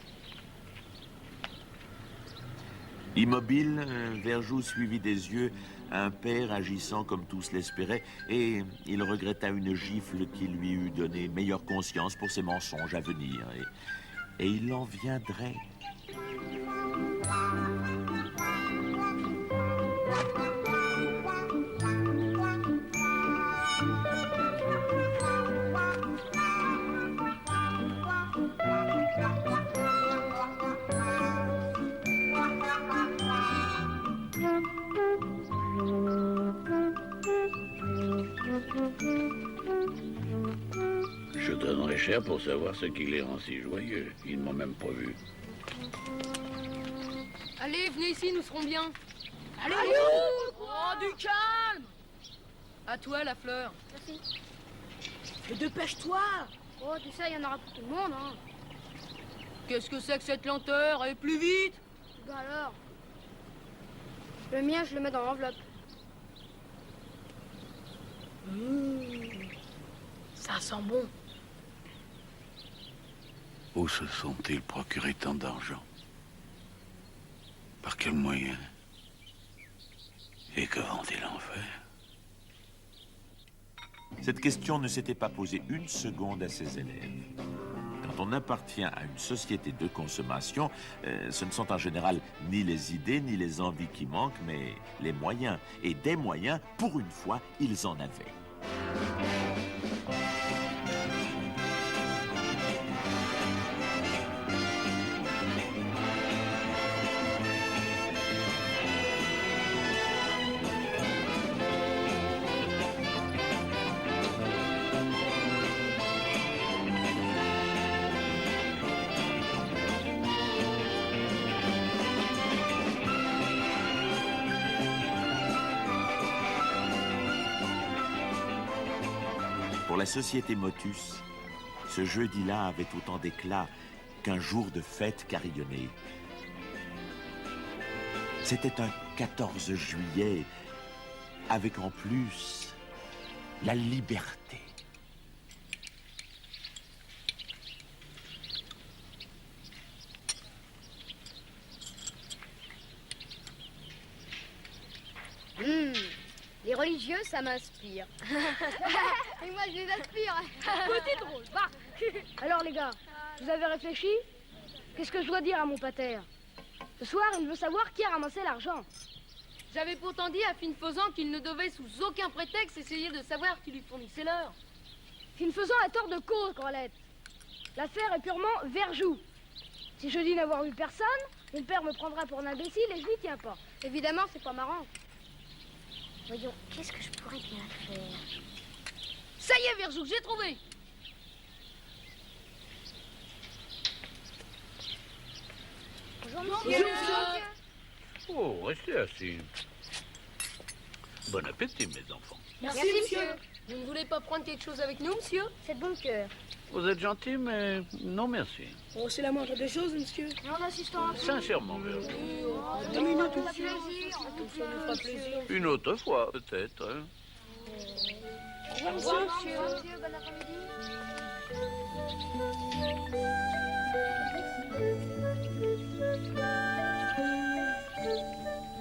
Immobile, Verjou suivit des yeux un père agissant comme tous l'espéraient, et il regretta une gifle qui lui eût donné meilleure conscience pour ses mensonges à venir. Et il en viendrait. Je donnerais cher pour savoir ce qui les rend si joyeux. Ils ne m'ont même pas vu. Allez, venez ici, nous serons bien. Allez, Oh, du calme. À toi, la fleur. Merci. Mais dépêche-toi. Oh, tu sais, il y en aura pour tout le monde, hein. Qu'est-ce que c'est que cette lenteur? Allez, plus vite. Bah alors. Le mien, je le mets dans l'enveloppe. Ça sent bon. Où se sont-ils procurés tant d'argent? Par quels moyens? Et que vont-ils en faire? Cette question ne s'était pas posée une seconde à ses élèves. Quand on appartient à une société de consommation, ce ne sont en général ni les idées ni les envies qui manquent, mais les moyens. Et des moyens, pour une fois, ils en avaient. Pour la société Motus, ce jeudi-là avait autant d'éclat qu'un jour de fête carillonnée. C'était un 14 juillet, avec en plus la liberté. Les religieux, ça m'inspire. Et moi, je les aspire. Petit drôle, va. Alors, les gars, vous avez réfléchi? Qu'est-ce que je dois dire à mon pater? Ce soir, il veut savoir qui a ramassé l'argent. J'avais pourtant dit à Finefaisant qu'il ne devait sous aucun prétexte essayer de savoir qui lui fournissait l'heure. Finefaisant a tort de cause, Grolette. L'affaire est purement Verjou. Si je dis n'avoir vu personne, mon père me prendra pour un imbécile et je n'y tiens pas. Évidemment, c'est pas marrant. Voyons, qu'est-ce que je pourrais bien faire? Ça y est, Verjou, j'ai trouvé. Bonjour, monsieur. Oh, restez assis. Bon appétit, mes enfants. Merci, monsieur. Vous ne voulez pas prendre quelque chose avec nous, monsieur? C'est de bon cœur. Vous êtes gentil, mais non merci. Oh, c'est la moindre des choses, monsieur. Non, assistant. Sincèrement, Verjou. Minute, Monsieur. Ça nous fera plaisir. Une autre fois, peut-être. Hein. Au revoir, monsieur. Bon après-midi.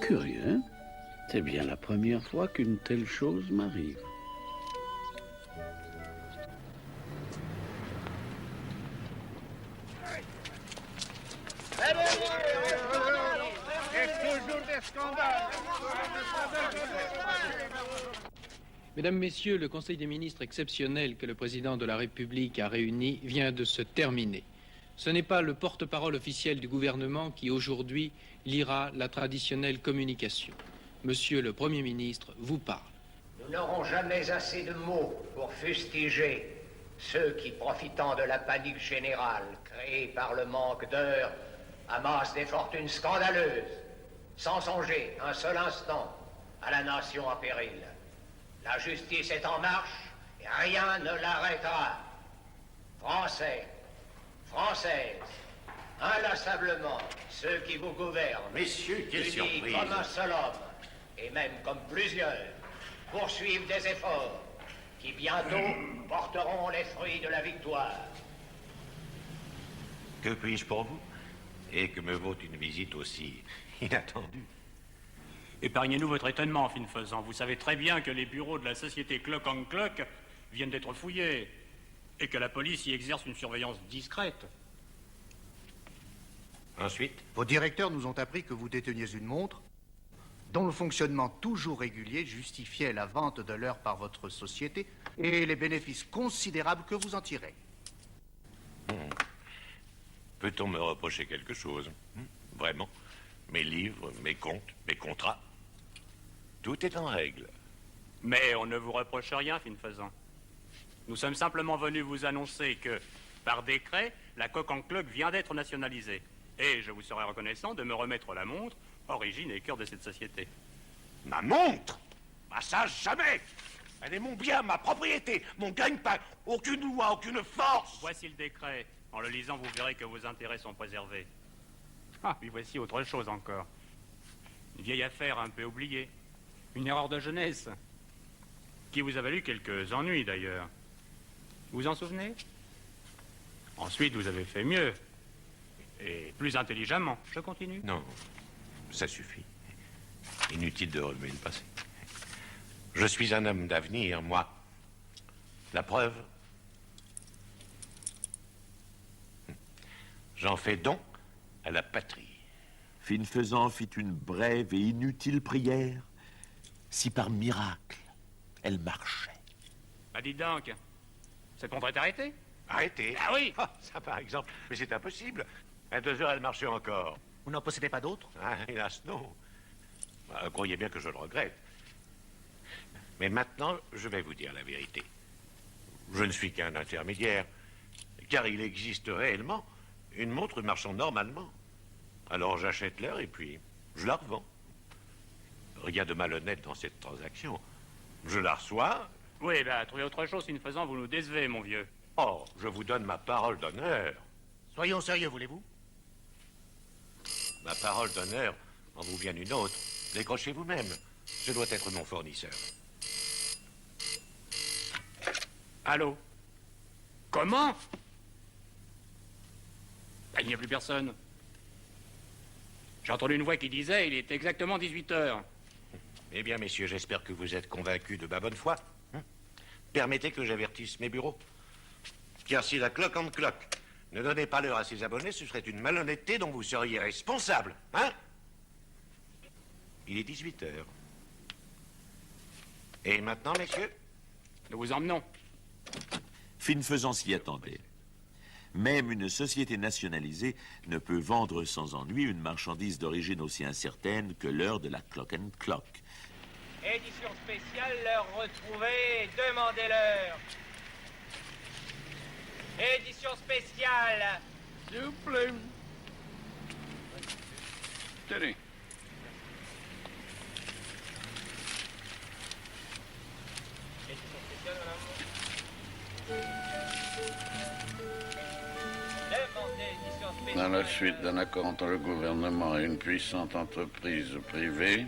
Curieux, hein? C'est bien la première fois qu'une telle chose m'arrive. Mesdames, Messieurs, le Conseil des ministres exceptionnel que le président de la République a réuni vient de se terminer. Ce n'est pas le porte-parole officiel du gouvernement qui, aujourd'hui, lira la traditionnelle communication. Monsieur le Premier ministre vous parle. Nous n'aurons jamais assez de mots pour fustiger Ceux qui, profitant de la panique générale créée par le manque d'heures, amassent des fortunes scandaleuses, sans songer un seul instant à la nation en péril. La justice est en marche et rien ne l'arrêtera. Français, Françaises, inlassablement, ceux qui vous gouvernent, Messieurs, quelle unis surprise. comme un seul homme, et même comme plusieurs, poursuivent des efforts qui bientôt porteront les fruits de la victoire. Que puis-je pour vous? Et que me vaut une visite aussi inattendue? Épargnez-nous votre étonnement, fin faisant. Vous savez très bien que les bureaux de la société Clock and Clock viennent d'être fouillés et que la police y exerce une surveillance discrète. Ensuite? Vos directeurs nous ont appris que vous déteniez une montre dont le fonctionnement toujours régulier justifiait la vente de l'heure par votre société et les bénéfices considérables que vous en tirez. Peut-on me reprocher quelque chose? Vraiment? Mes livres, mes comptes, mes contrats? Tout est en règle. Mais on ne vous reproche rien, fin faisant. Nous sommes simplement venus vous annoncer que, par décret, la Clock and Clock vient d'être nationalisée. Et je vous serais reconnaissant de me remettre la montre, origine et cœur de cette société. Ma montre? Ah ça, jamais! Elle est mon bien, ma propriété, mon gagne-pain. Aucune loi, aucune force. Voici le décret. En le lisant, vous verrez que vos intérêts sont préservés. Ah, puis voici autre chose encore. Une vieille affaire un peu oubliée. Une erreur de jeunesse. Qui vous a valu quelques ennuis, d'ailleurs. Vous vous en souvenez? Ensuite, vous avez fait mieux. Et plus intelligemment. Je continue? Non, ça suffit. Inutile de remuer le passé. Je suis un homme d'avenir, moi. La preuve? J'en fais don à la patrie. Fin faisant fit une brève et inutile prière. Si par miracle, elle marchait. Bah dites donc, cette montre est arrêtée? Arrêtez? Ah oui! Ça, par exemple. Mais c'est impossible. À 2 heures, elle marchait encore. Vous n'en possédez pas d'autres? Ah, hélas, non. Bah, croyez bien que je le regrette. Mais maintenant, je vais vous dire la vérité. Je ne suis qu'un intermédiaire, car il existe réellement une montre marchant normalement. Alors j'achète l'heure et puis je la revends. Rien de malhonnête dans cette transaction. Je la reçois. Oui, bah, trouvez autre chose, fin faisant, vous nous décevez, mon vieux. Oh, je vous donne ma parole d'honneur. Soyons sérieux, voulez-vous? Ma parole d'honneur en vous vient une autre. Décrochez vous-même. Je dois être mon fournisseur. Allô? Comment? Bah, il n'y a plus personne. J'ai entendu une voix qui disait il est exactement 18 heures. Eh bien, messieurs, j'espère que vous êtes convaincus de ma bonne foi. Permettez que j'avertisse mes bureaux. Car si la Clock and Clock ne donnait pas l'heure à ses abonnés, ce serait une malhonnêteté dont vous seriez responsable, hein? Il est 18 heures. Et maintenant, messieurs? Nous vous emmenons. Fin faisant s'y attendait. Même une société nationalisée ne peut vendre sans ennui une marchandise d'origine aussi incertaine que l'heure de la Clock and Clock. Édition spéciale, l'heure retrouvée, demandez-leur. Édition spéciale. S'il vous plaît. Tenez. Édition spéciale, madame. Demandez édition spéciale. Dans la suite d'un accord entre le gouvernement et une puissante entreprise privée,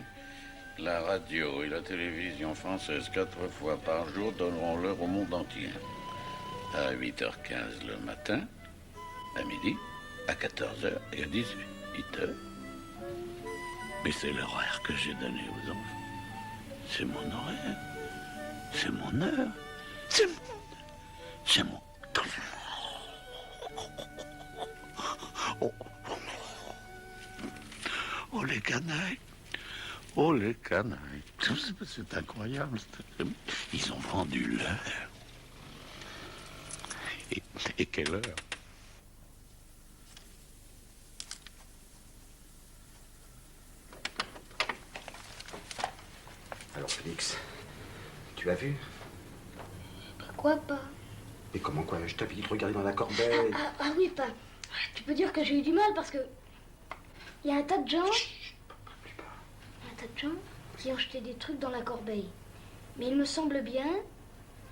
la radio et la télévision française 4 fois par jour donneront l'heure au monde entier. À 8h15 le matin, à midi, à 14h et à 18h. Mais c'est l'horaire que j'ai donné aux enfants. C'est mon horaire. C'est mon heure. C'est mon... Oh, les canailles. Oh, les canailles. C'est incroyable. Ils ont vendu l'heure. Et quelle heure? Alors, Félix, tu as vu? Pourquoi pas? Mais comment quoi? Je t'avais dit de regarder dans la corbeille. Ah oui, pas. Tu peux dire que j'ai eu du mal parce que... Il y a un tas de gens... qui ont jeté des trucs dans la corbeille. Mais il me semble bien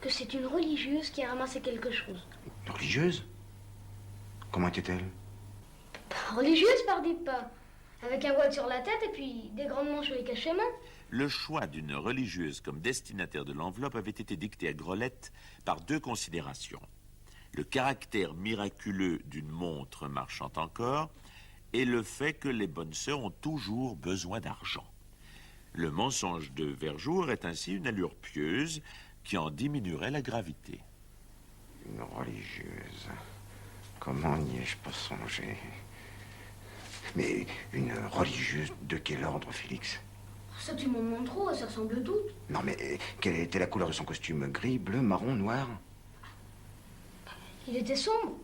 que c'est une religieuse qui a ramassé quelque chose. Une religieuse? Comment était-elle? Religieuse, pardi pas. Avec un voile sur la tête et puis des grandes manches sur les cachets-mains. Le choix d'une religieuse comme destinataire de l'enveloppe avait été dicté à Grolette par deux considérations. Le caractère miraculeux d'une montre marchant encore et le fait que les bonnes sœurs ont toujours besoin d'argent. Le mensonge de Verjou aurait ainsi une allure pieuse qui en diminuerait la gravité. Une religieuse. Comment n'y ai-je pas songé? Mais une religieuse de quel ordre, Félix? Ça, tu m'en demandes trop, ça ressemble toutes. Non, mais quelle était la couleur de son costume? Gris, bleu, marron, noir? Il était sombre.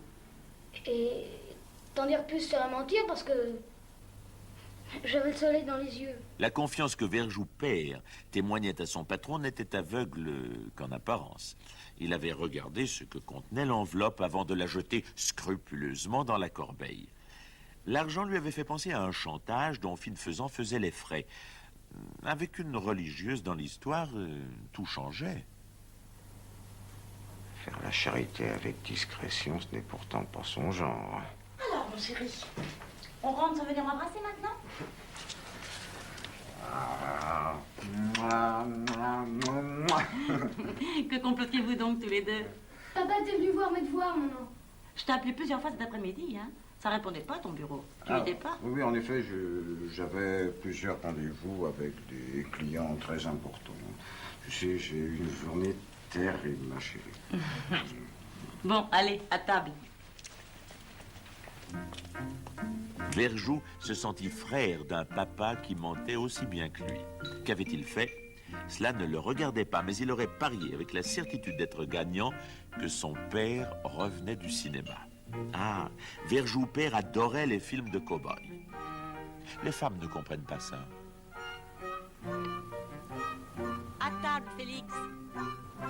Et t'en dire plus serait mentir parce que j'avais le soleil dans les yeux. La confiance que Verjou père témoignait à son patron n'était aveugle qu'en apparence. Il avait regardé ce que contenait l'enveloppe avant de la jeter scrupuleusement dans la corbeille. L'argent lui avait fait penser à un chantage dont Finefaisant faisait les frais. Avec une religieuse dans l'histoire, tout changeait. Faire la charité avec discrétion, ce n'est pourtant pas son genre. Alors, mon chéri, on rentre sans venir m'embrasser maintenant? Que complotiez-vous donc tous les deux? Papa t'es venu voir mes devoirs, maman. Je t'ai appelé plusieurs fois cet après-midi, hein. Ça répondait pas à ton bureau. Tu n'étais pas? Oui, en effet, j'avais plusieurs rendez-vous avec des clients très importants. Tu sais, j'ai eu une journée terrible, ma chérie. Bon, allez, à table. Verjou se sentit frère d'un papa qui mentait aussi bien que lui. Qu'avait-il fait? Cela ne le regardait pas, mais il aurait parié avec la certitude d'être gagnant que son père revenait du cinéma. Ah, Verjou père adorait les films de cow-boys. Les femmes ne comprennent pas ça. À table, Félix.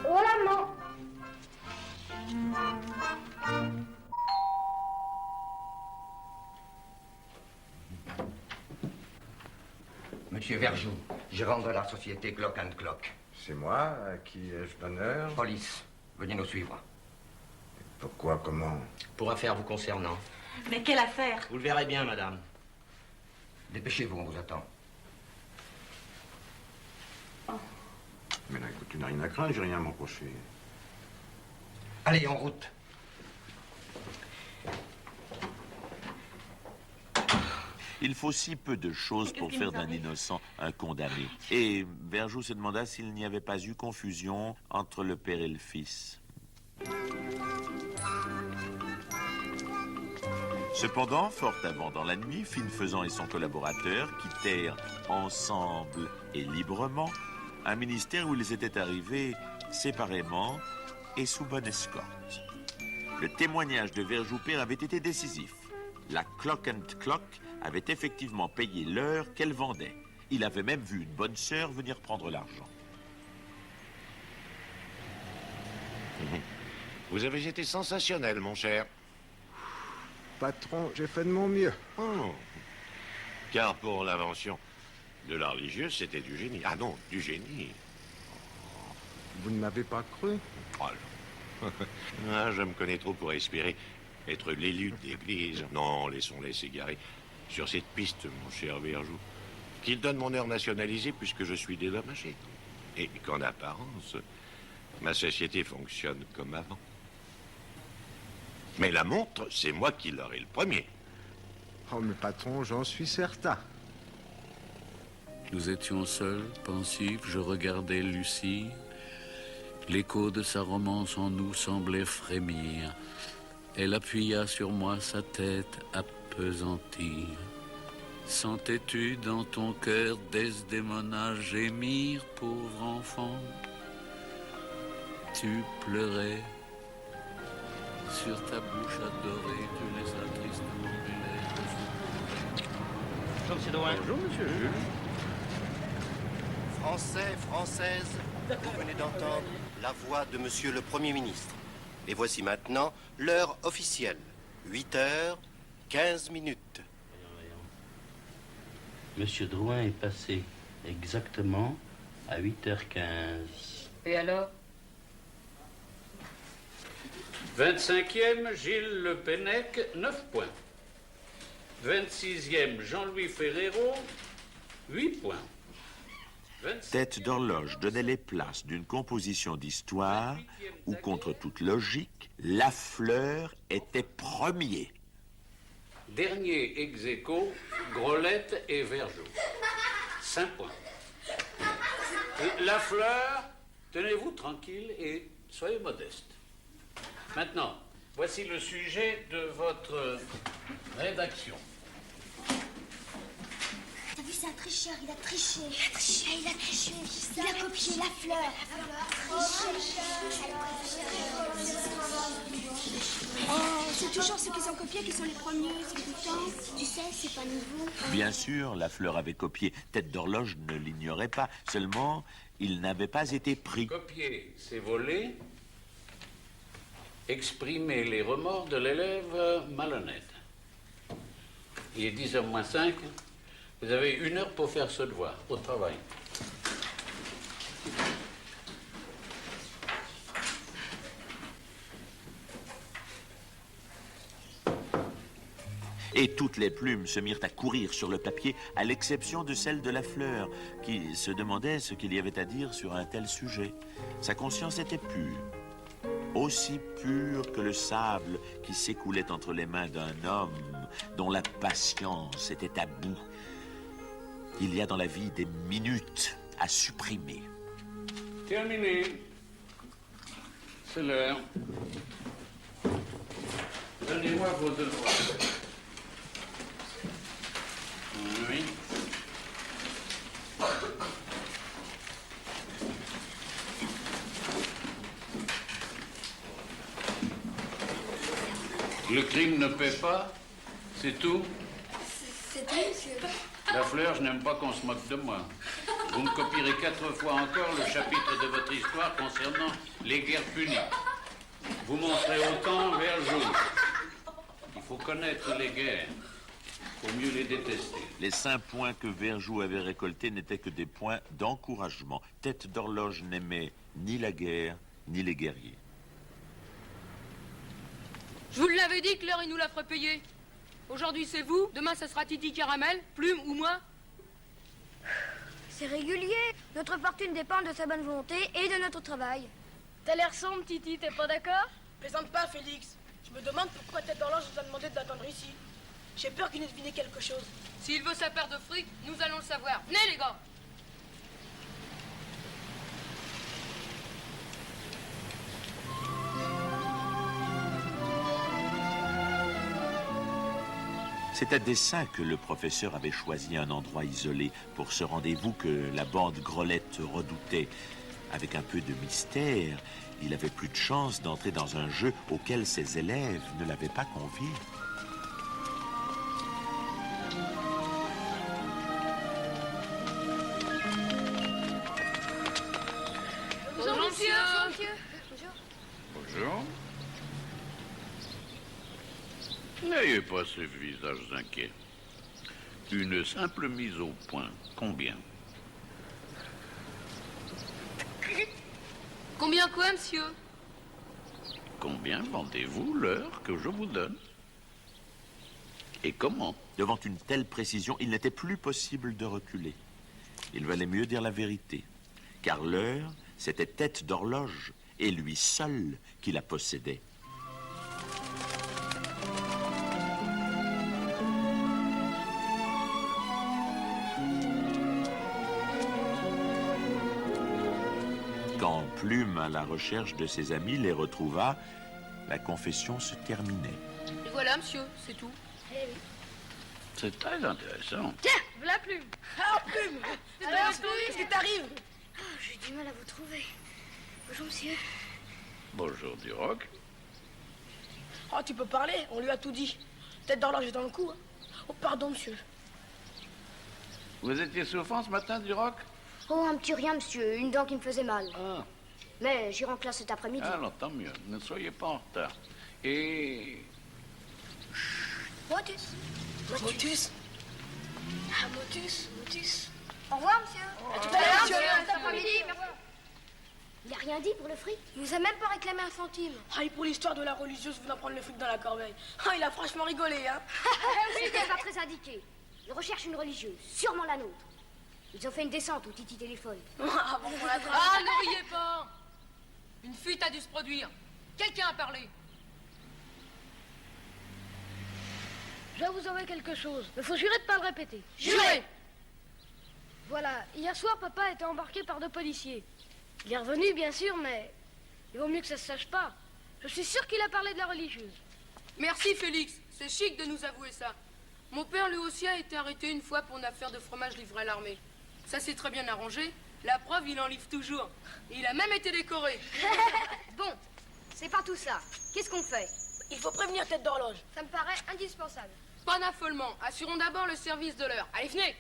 Oh la maman. Monsieur Verjou, gérant de la société Clock & Clock. C'est moi, à qui ai-je l'honneur? Police, veuillez nous suivre. Pourquoi, comment? Pour affaire vous concernant. Mais quelle affaire? Vous le verrez bien, madame. Dépêchez-vous, on vous attend. Mais là, écoute, tu n'as rien à craindre, j'ai rien à m'approcher. Allez, en route. Il faut si peu de choses pour faire d'un innocent un condamné. Et Verjou se demanda s'il n'y avait pas eu confusion entre le père et le fils. Cependant, fort avant dans la nuit, Finefaisant et son collaborateur quittèrent ensemble et librement un ministère où ils étaient arrivés séparément et sous bonne escorte. Le témoignage de Verjou père avait été décisif. La Clock & Clock avait effectivement payé l'heure qu'elle vendait. Il avait même vu une bonne sœur venir prendre l'argent. Vous avez été sensationnel, mon cher. Patron, j'ai fait de mon mieux. Oh. Car pour l'invention de la religieuse, c'était du génie. Ah non, du génie. Vous ne m'avez pas cru? Oh, ah, je me connais trop pour espérer être l'élu de l'église. Non, laissons-les s'égarer sur cette piste, mon cher Verjou. Qu'il donne mon heure nationalisée puisque je suis dédommagé. Et qu'en apparence, ma société fonctionne comme avant. Mais la montre, c'est moi qui l'aurai le premier. Oh, mais patron, j'en suis certain. Nous étions seuls, pensifs, je regardais Lucie. L'écho de sa romance en nous semblait frémir. Elle appuya sur moi sa tête appesantie. Sentais-tu dans ton cœur Desdémona gémir, pauvre enfant? Tu pleurais. Sur ta bouche adorée, tu laissas tristement mes lèvres. Bonjour, monsieur Jules. Français, Françaises, vous venez d'entendre la voix de Monsieur le Premier ministre. Et voici maintenant l'heure officielle. 8h15. Monsieur Drouin est passé exactement à 8h15. Et alors? 25e, Gilles Le Pennec, 9 points. 26e, Jean-Louis Ferrero, 8 points. Tête d'horloge donnait les places d'une composition d'histoire où, contre toute logique, Lafleur était premier. Dernier ex aequo, Grolette et Vergeot. 5 points. Lafleur, tenez-vous tranquille et soyez modeste. Maintenant, voici le sujet de votre rédaction. T'as vu, c'est un tricheur, il a triché. Il a triché. Il a copié Lafleur. Oh, c'est toujours ceux qui sont copiés qui sont les premiers, c'est dégoûtant. Tu sais, c'est pas nouveau. Bien sûr, Lafleur avait copié. Tête d'horloge ne l'ignorait pas. Seulement, il n'avait pas été pris. Copier, c'est voler. Exprimer les remords de l'élève malhonnête. Il est 10h moins 5. Vous avez 1 heure pour faire ce devoir. Au travail. Et toutes les plumes se mirent à courir sur le papier, à l'exception de celle de Lafleur, qui se demandait ce qu'il y avait à dire sur un tel sujet. Sa conscience était pure. Aussi pure que le sable qui s'écoulait entre les mains d'un homme dont la patience était à bout. Il y a dans la vie des minutes à supprimer. Terminé. C'est l'heure. Donnez-moi vos devoirs. Oui. Le crime ne paie pas, c'est tout. C'est tout, monsieur. Lafleur, je n'aime pas qu'on se moque de moi. Vous me copierez 4 fois encore le chapitre de votre histoire concernant les guerres puniques. Vous montrez autant Vergeot. Il faut connaître les guerres pour mieux les détester. Les 5 points que Vergeot avait récoltés n'étaient que des points d'encouragement. Tête d'horloge n'aimait ni la guerre, ni les guerriers. Je vous l'avais dit que l'heure, il nous la ferait payer. Aujourd'hui, c'est vous. Demain, ça sera Titi Caramel, Plume ou moi. C'est régulier. Notre fortune dépend de sa bonne volonté et de notre travail. T'as l'air sombre, Titi, t'es pas d'accord? Plaisante pas, Félix. Je me demande pourquoi Tête d'horloge nous a demandé d'attendre ici. J'ai peur qu'il ait deviné quelque chose. S'il veut sa paire de fric, nous allons le savoir. Venez, les gars. C'est à dessein que le professeur avait choisi un endroit isolé pour ce rendez-vous que la bande Grolette redoutait. Avec un peu de mystère, il avait plus de chance d'entrer dans un jeu auquel ses élèves ne l'avaient pas convié. Bonjour, monsieur. Bonjour. N'ayez pas ces visages inquiets. Une simple mise au point. Combien? Combien quoi, monsieur? Combien vendez-vous l'heure que je vous donne? Et comment? Devant une telle précision, il n'était plus possible de reculer. Il valait mieux dire la vérité, car l'heure, c'était Tête d'horloge, et lui seul qui la possédait. Quand Plume, à la recherche de ses amis, les retrouva, la confession se terminait. Et voilà, monsieur, c'est tout. C'est très intéressant. Tiens, voilà Plume. Ah, Plume! Alors, qu'est-ce qui t'arrive? Oh, j'ai du mal à vous trouver. Bonjour, monsieur. Bonjour, Duroc. Oh, tu peux parler, on lui a tout dit. Tête d'horloge est dans le coup. Hein. Oh, pardon, monsieur. Vous étiez souffrant ce matin, Duroc? Oh, un petit rien, monsieur. Une dent qui me faisait mal. Ah. Mais j'irai en classe cet après-midi. Alors, tant mieux. Ne soyez pas en retard. Et... Motus. Motus. Ah, Motus, Motus. Au revoir, monsieur. À tout à l'heure, monsieur. Cet après-midi. Il a rien dit pour le fric. Il nous a même pas réclamé un centime. Ah, et pour l'histoire de la religieuse venant prendre le fric dans la corbeille. Ah, il a franchement rigolé, hein. C'était pas très indiqué. Ils recherchent une religieuse, sûrement la nôtre. Ils ont fait une descente au Titi Téléphone. Ah, bon, on la Ah, ne riez pas. Une fuite a dû se produire. Quelqu'un a parlé. Je vais vous envoyer quelque chose. Il faut jurer de pas le répéter. Jurez. Voilà, hier soir, papa a été embarqué par 2 policiers. Il est revenu, bien sûr, mais il vaut mieux que ça se sache pas. Je suis sûr qu'il a parlé de la religieuse. Merci, Félix. C'est chic de nous avouer ça. Mon père, lui aussi, a été arrêté une fois pour une affaire de fromage livré à l'armée. Ça s'est très bien arrangé. La preuve, il en livre toujours. Et il a même été décoré. Bon, c'est pas tout ça. Qu'est-ce qu'on fait? Il faut prévenir tête d'horloge. Ça me paraît indispensable. Pas d'affolement. Assurons d'abord le service de l'heure. Allez, venez.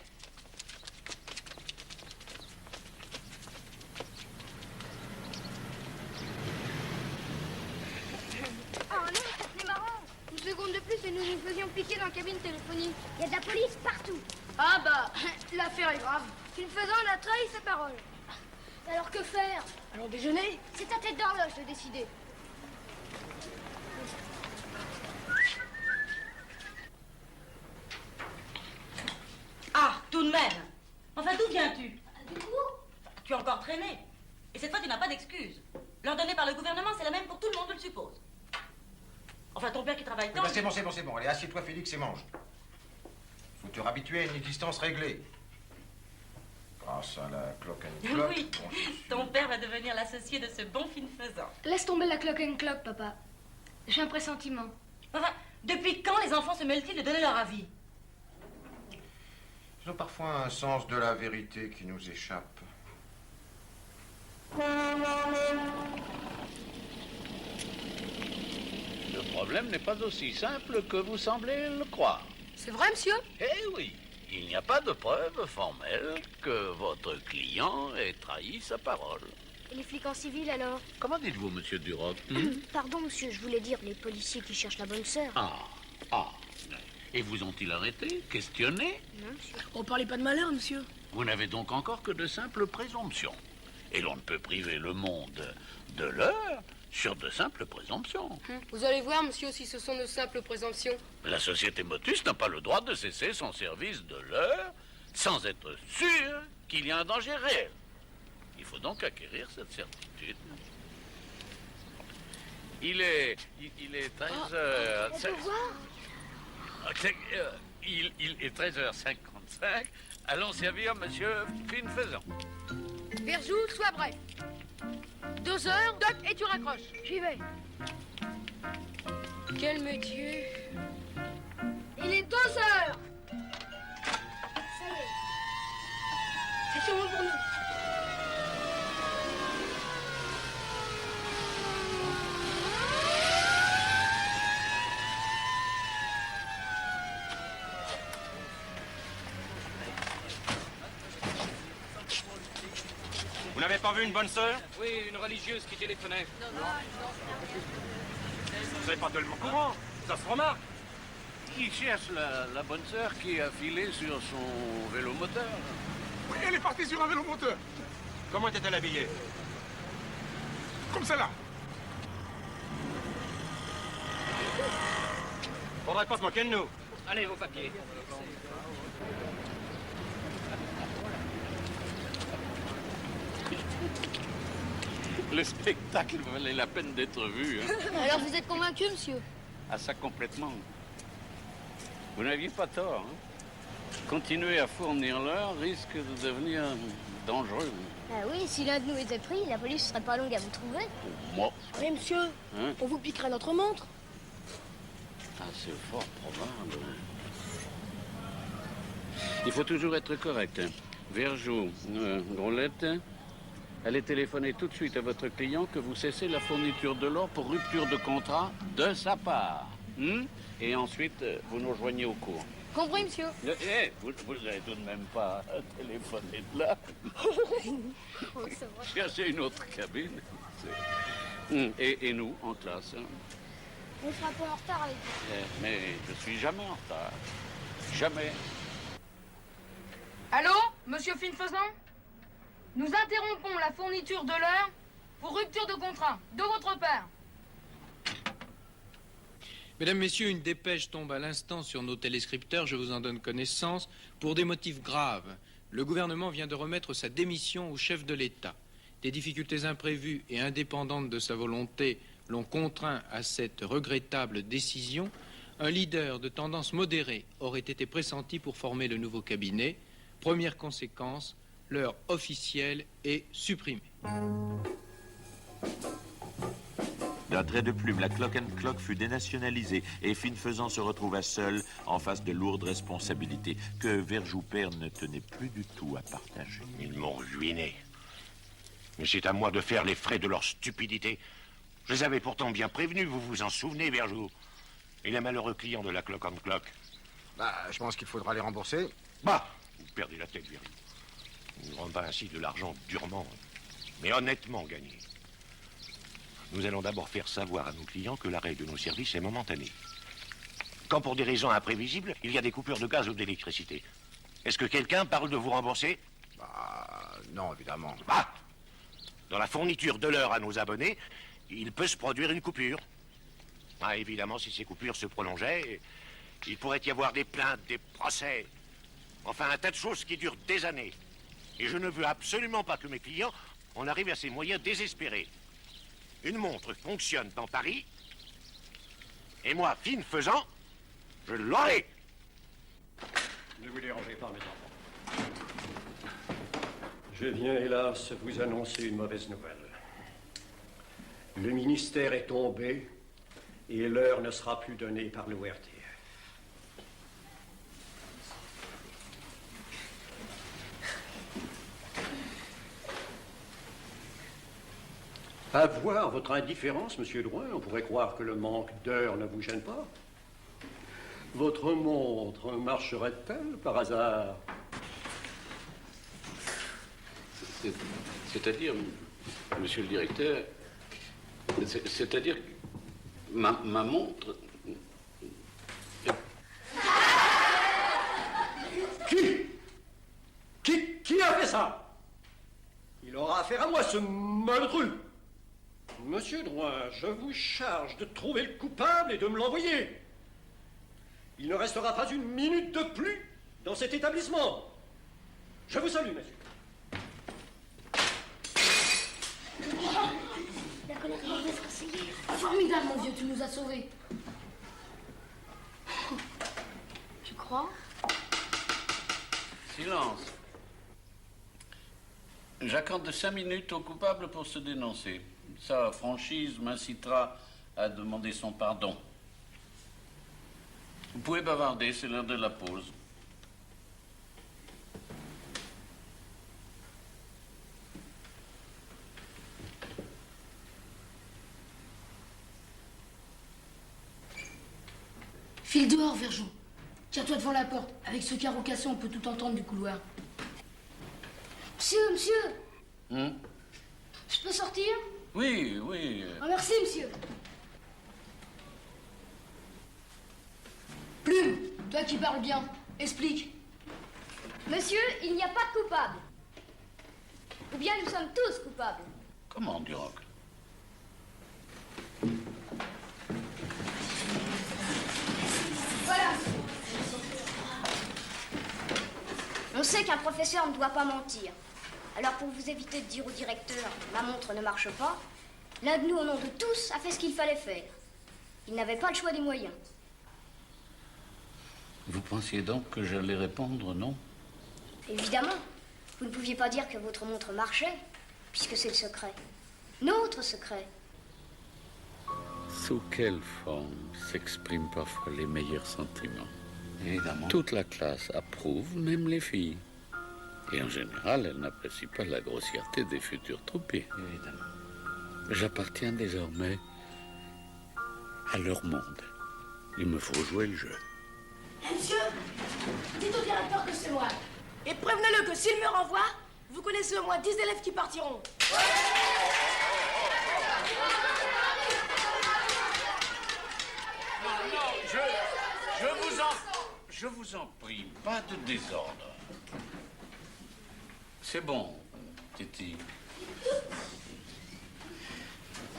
Oh non, c'est marrant. Une seconde de plus et nous nous faisions piquer dans la cabine téléphonique. Il y a de la police partout. Ah bah, l'affaire est grave. Une faisant a trahi sa parole. Alors que faire? Allons déjeuner. C'est à tête d'horloge de décider. Ah, tout de même. Enfin, d'où viens-tu? Du coup? Tu as encore traîné. Et cette fois, tu n'as pas d'excuse. L'heure donnée par le gouvernement, c'est la même pour tout le monde, je le suppose. Enfin, ton père qui travaille tant... C'est bon. Allez, assieds-toi, Félix, et mange. Faut te habituer à une existence réglée. Grâce à la clock and clock. Oui, ton père va devenir l'associé de ce bon fin-faisant. Laisse tomber la clock and clock, papa. J'ai un pressentiment. Enfin, depuis quand les enfants se mêlent-ils de donner leur avis? Ils ont parfois un sens de la vérité qui nous échappe. Le problème n'est pas aussi simple que vous semblez le croire. C'est vrai, monsieur? Eh oui, il n'y a pas de preuve formelle que votre client ait trahi sa parole. Et les flics en civil, alors? Comment dites-vous, monsieur Duroc? Pardon, monsieur, je voulais dire les policiers qui cherchent la bonne sœur. Ah. Et vous ont-ils arrêté, questionné? Non, monsieur. On parlait pas de malheur, monsieur. Vous n'avez donc encore que de simples présomptions. Et l'on ne peut priver le monde de l'heure sur de simples présomptions. Vous allez voir, monsieur, si ce sont de simples présomptions. La société Motus n'a pas le droit de cesser son service de l'heure sans être sûr qu'il y a un danger réel. Il faut donc acquérir cette certitude. Il est 13h... Il est 13h55. Allons servir monsieur Finfaisant. Verjou, sois bref. 2 heures, toc, et tu raccroches. J'y vais. Quel métier. Il est 2 heures. Ça y est. C'est bon pour nous. Vous n'avez pas vu une bonne sœur? Oui, une religieuse qui téléphonait. Vous n'êtes pas tellement courant, ça se remarque. Qui cherche la bonne sœur qui a filé sur son vélo moteur? Oui, elle est partie sur un vélo moteur. Comment était-elle habillée? Comme celle-là. Faudrait pas se moquer de nous. Allez, vos papiers. Le spectacle valait la peine d'être vu. Hein. Alors vous êtes convaincu, monsieur? Ah, ça complètement. Vous n'aviez pas tort. Hein. Continuer à fournir l'heure risque de devenir dangereux. Ah oui, si l'un de nous était pris, la police serait pas longue à vous trouver. Moi. Oui, monsieur, Hein? on vous piquerait notre montre. Ah, c'est fort probable. Il faut toujours être correct. Hein. Verjou, Grolette, allez téléphoner tout de suite à votre client que vous cessez la fourniture de l'or pour rupture de contrat de sa part. Et ensuite, vous nous rejoignez au cours. Compris, monsieur. Vous n'allez tout de même pas téléphoner de là. Cherchez une autre cabine. Et nous, en classe hein? On sera pas en retard avec vous. Mais je suis jamais en retard. Jamais. Allô, monsieur Finefaisan? Nous interrompons la fourniture de l'heure pour rupture de contrat, de votre part. Mesdames, Messieurs, une dépêche tombe à l'instant sur nos téléscripteurs, je vous en donne connaissance, pour des motifs graves. Le gouvernement vient de remettre sa démission au chef de l'État. Des difficultés imprévues et indépendantes de sa volonté l'ont contraint à cette regrettable décision. Un leader de tendance modérée aurait été pressenti pour former le nouveau cabinet. Première conséquence, l'heure officielle est supprimée. D'un trait de plume, la Clock and Clock fut dénationalisée et Finefaisan se retrouva seul en face de lourdes responsabilités que Verjou père ne tenait plus du tout à partager. Ils m'ont ruiné. Mais c'est à moi de faire les frais de leur stupidité. Je les avais pourtant bien prévenus, vous vous en souvenez, Verjou? Et les malheureux clients de la Clock and Clock? Bah, je pense qu'il faudra les rembourser. Bah, vous perdez la tête, Verjou. Nous ne rendons pas ainsi de l'argent durement, mais honnêtement gagné. Nous allons d'abord faire savoir à nos clients que l'arrêt de nos services est momentané. Quand pour des raisons imprévisibles, il y a des coupures de gaz ou d'électricité. Est-ce que quelqu'un parle de vous rembourser? Bah, non, évidemment. Bah, dans la fourniture de l'heure à nos abonnés, il peut se produire une coupure. Ah, évidemment, si ces coupures se prolongeaient, il pourrait y avoir des plaintes, des procès. Enfin, un tas de choses qui durent des années. Et je ne veux absolument pas que mes clients en arrivent à ces moyens désespérés. Une montre fonctionne dans Paris, et moi, Finefaisan, je l'aurai. Ne vous dérangez pas, mes enfants. Je viens, hélas, vous annoncer une mauvaise nouvelle. Le ministère est tombé, et l'heure ne sera plus donnée par l'ORTF. À voir votre indifférence, monsieur Drouin, on pourrait croire que le manque d'heures ne vous gêne pas. Votre montre marcherait-elle par hasard? C'est-à-dire, monsieur le directeur, c'est-à-dire que ma montre... Qui a fait ça? Il aura affaire à moi, ce malheureux. Monsieur Drouin, je vous charge de trouver le coupable et de me l'envoyer. Il ne restera pas une minute de plus dans cet établissement. Je vous salue, monsieur. La colère est mauvaise conseillère. Formidable, mon vieux, tu nous as sauvés. Tu crois? Silence. J'accorde 5 minutes au coupable pour se dénoncer. Sa franchise m'incitera à demander son pardon. Vous pouvez bavarder, c'est l'heure de la pause. File dehors, Verjou. Tiens-toi devant la porte. Avec ce carreau cassé, on peut tout entendre du couloir. Monsieur, Hum? je peux sortir? Oui, oui. Oh, merci, monsieur. Plume, toi qui parles bien, explique. Monsieur, il n'y a pas de coupable. Ou bien nous sommes tous coupables. Comment, Duroc? Voilà. On sait qu'un professeur ne doit pas mentir. Alors pour vous éviter de dire au directeur « ma montre ne marche pas », l'un de nous, au nom de tous, a fait ce qu'il fallait faire. Il n'avait pas le choix des moyens. Vous pensiez donc que j'allais répondre non? Évidemment, vous ne pouviez pas dire que votre montre marchait, puisque c'est le secret. Notre secret. Sous quelle forme s'expriment parfois les meilleurs sentiments? Évidemment. Toute la classe approuve, même les filles. Et en général, elles n'apprécient pas la grossièreté des futurs troupiers. Évidemment. J'appartiens désormais à leur monde. Il me faut jouer le jeu. Monsieur, dites au directeur que c'est moi. Et prévenez-le que s'il me renvoie, vous connaissez au moins 10 élèves qui partiront. Je vous en prie, pas de désordre. C'est bon, Titi.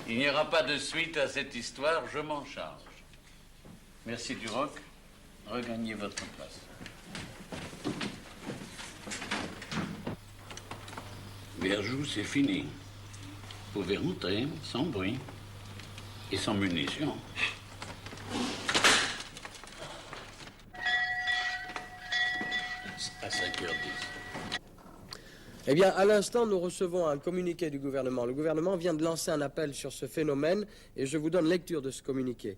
Il n'y aura pas de suite à cette histoire, je m'en charge. Merci Duroc. Regagnez votre place. Verjou, c'est fini. Vous pouvez rentrer sans bruit et sans munitions. À 5h10. Eh bien, à l'instant, nous recevons un communiqué du gouvernement. Le gouvernement vient de lancer un appel sur ce phénomène et je vous donne lecture de ce communiqué.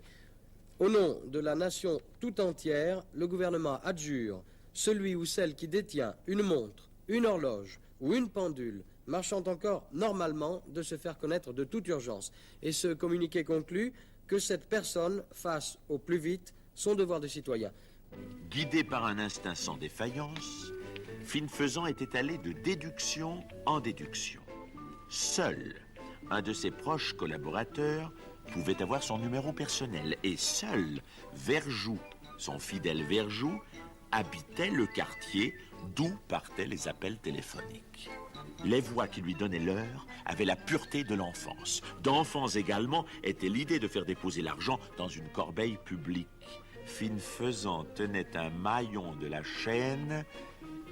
Au nom de la nation tout entière, le gouvernement adjure celui ou celle qui détient une montre, une horloge ou une pendule marchant encore normalement de se faire connaître de toute urgence. Et ce communiqué conclut que cette personne fasse au plus vite son devoir de citoyen. Guidé par un instinct sans défaillance, Finefaisant était allé de déduction en déduction. Seul un de ses proches collaborateurs pouvait avoir son numéro personnel et seul Verjou, son fidèle Verjou, habitait le quartier d'où partaient les appels téléphoniques. Les voix qui lui donnaient l'heure avaient la pureté de l'enfance. D'enfants également était l'idée de faire déposer l'argent dans une corbeille publique. Finefaisant tenait un maillon de la chaîne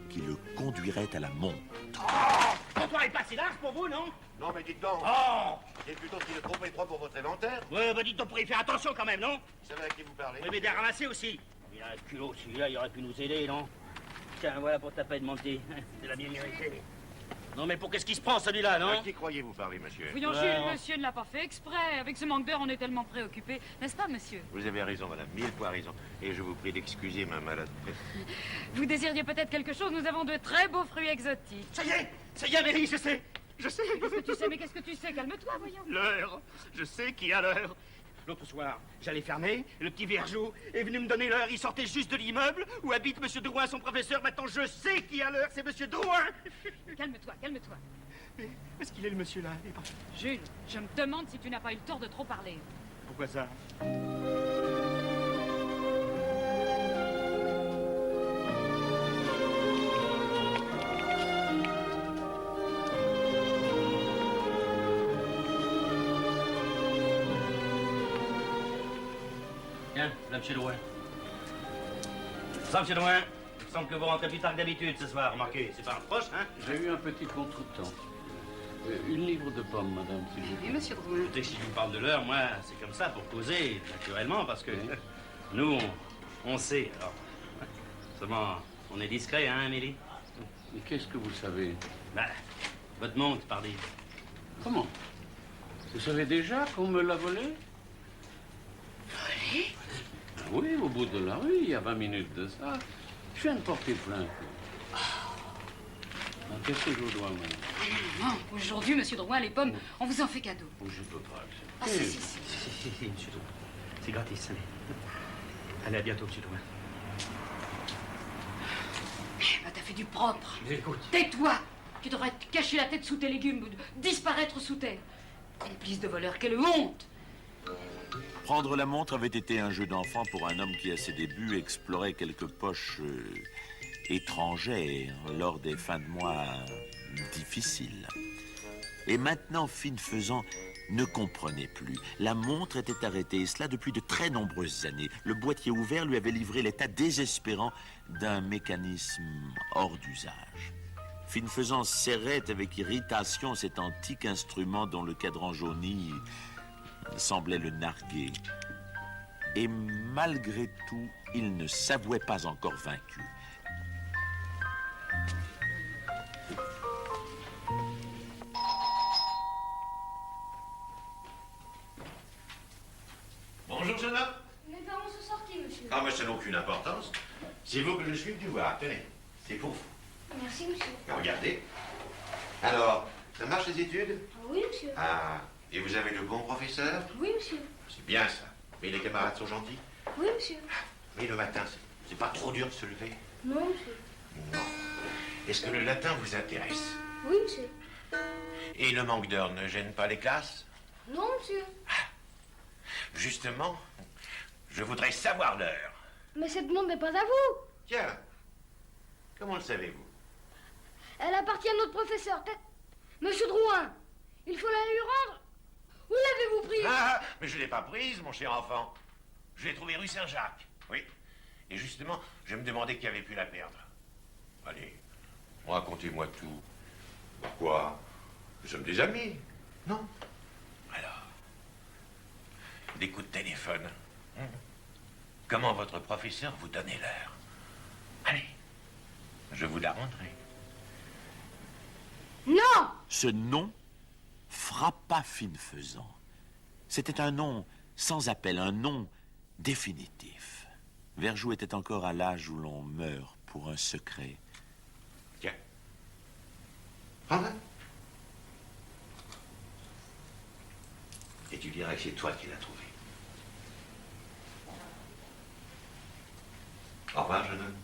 qui le conduirait à la montre. Le trottoir est pas si large pour vous, non? Non, mais dites donc. Oh! C'est plutôt qu'il est trop étroit pour votre inventaire. Ouais, bah dites donc, pour y faire attention quand même, non? Vous savez à qui vous parlez? Oui, mais bien ramasser aussi. Il a un culot, celui-là, il aurait pu nous aider, non? Tiens, voilà pour ta peine, Monty. C'est la bien mérité. Non, mais pour qu'est-ce qui se prend, celui-là, non? À qui croyez-vous parler, monsieur? Voyons, Jules, monsieur ne l'a pas fait exprès. Avec ce manque d'heure, on est tellement préoccupé. N'est-ce pas, monsieur? Vous avez raison, madame, 1000 fois raison. Et je vous prie d'excuser ma maladresse. Vous désiriez peut-être quelque chose? Nous avons de très beaux fruits exotiques. Ça y est, Amélie, je sais. Je sais. Qu'est-ce que tu sais? Mais qu'est-ce que tu sais? Calme-toi, voyons. L'heure. Je sais qui a l'heure. L'autre soir, j'allais fermer, le petit Verjou est venu me donner l'heure. Il sortait juste de l'immeuble où habite Monsieur Drouin, son professeur. Maintenant, je sais qui a l'heure, c'est Monsieur Drouin. Calme-toi, calme-toi. Où est-ce qu'il est, le monsieur, là? Jules, je me demande si tu n'as pas eu le tort de trop parler. Pourquoi ça? Tiens, là, monsieur Drouin. Ça, monsieur Drouin, il me semble que vous rentrez plus tard que d'habitude ce soir. Remarquez, c'est pas un reproche, hein? J'ai eu un petit contretemps. Une livre de pommes, madame, s'il vous plaît. Oui, monsieur Drouin. Écoutez, si je vous parle de l'heure, moi, c'est comme ça, pour causer, naturellement, parce que nous, on sait, alors. Seulement, on est discret, hein, Amélie? Mais qu'est-ce que vous savez? Bah, votre montre, pardi. Comment? Vous savez déjà qu'on me l'a volée? Volée? Ah oui, au bout de la rue, il y a 20 minutes de ça. Je viens de porter plainte. Qu'est-ce que je vous dois, moi? Non, aujourd'hui, monsieur Drouin, les pommes, on vous en fait cadeau. Oh, je peux pas. Ah, si, si, si. Si, monsieur Drouin. C'est gratis, allez. Allez, à bientôt, monsieur Drouin. Bah, t'as fait du propre. Mais écoute. Tais-toi! Tu devrais te cacher la tête sous tes légumes, ou disparaître sous terre. Complice de voleurs, quelle honte! Prendre la montre avait été un jeu d'enfant pour un homme qui, à ses débuts, explorait quelques poches étrangères lors des fins de mois difficiles. Et maintenant, Finefaisant ne comprenait plus. La montre était arrêtée, et cela depuis de très nombreuses années. Le boîtier ouvert lui avait livré l'état désespérant d'un mécanisme hors d'usage. Finefaisant serrait avec irritation cet antique instrument dont le cadran jauni semblait le narguer. Et malgré tout, il ne s'avouait pas encore vaincu. Bonjour, jeune homme. Mes parents sont sortis, monsieur. Ah, mais ça n'a aucune importance. C'est vous que je suis venu voir. Tenez, c'est pour vous. Merci, monsieur. Regardez. Alors, ça marche les études? Oui, monsieur. Ah, et vous avez de bons professeurs? Oui, monsieur. C'est bien ça. Mais les camarades sont gentils? Oui, monsieur. Mais le matin, c'est pas trop dur de se lever? Non, monsieur. Non. Est-ce que le latin vous intéresse? Oui, monsieur. Et le manque d'heures ne gêne pas les classes? Non, monsieur. Justement, je voudrais savoir l'heure. Mais cette montre n'est pas à vous. Tiens, comment le savez-vous? Elle appartient à notre professeur. Monsieur Drouin, il faut la lui rendre. Où l'avez-vous prise? Ah, mais je ne l'ai pas prise, mon cher enfant. Je l'ai trouvée rue Saint-Jacques. Oui. Et justement, je me demandais qui avait pu la perdre. Allez, racontez-moi tout. Pourquoi? Nous sommes des amis, non? Alors, des coups de téléphone. Comment votre professeur vous donnait l'heure? Allez, je vous la rendrai. Non! Ce nom frappa Finefaisant. C'était un nom sans appel, un nom définitif. Verjou était encore à l'âge où l'on meurt pour un secret. Tiens. Prends-le. Et tu diras que c'est toi qui l'as trouvé. Au revoir, jeune homme.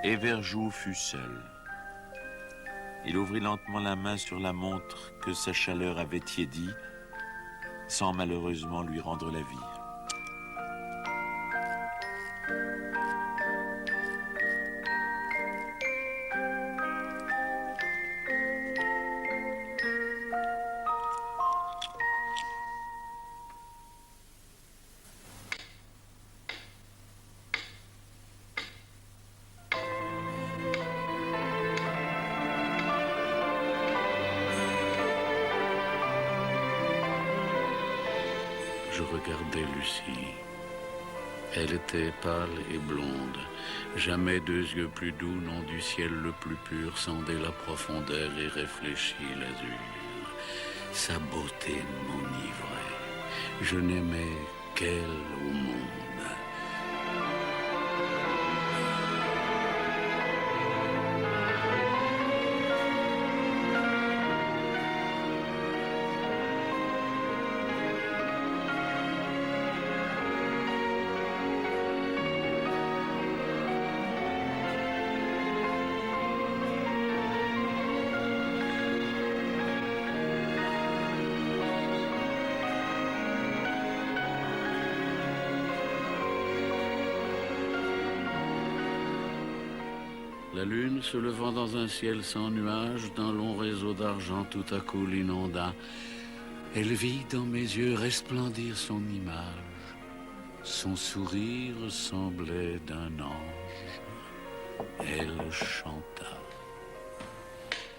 Et Verjou fut seul. Il ouvrit lentement la main sur la montre que sa chaleur avait tiédie, sans malheureusement lui rendre la vie. Je regardais Lucie. Elle était pâle et blonde. Jamais deux yeux plus doux n'ont du ciel le plus pur sondé la profondeur et réfléchi l'azur. Sa beauté m'enivrait. Je n'aimais qu'elle au monde. La lune, se levant dans un ciel sans nuages, d'un long réseau d'argent tout à coup l'inonda. Elle vit dans mes yeux resplendir son image. Son sourire semblait d'un ange. Elle chanta.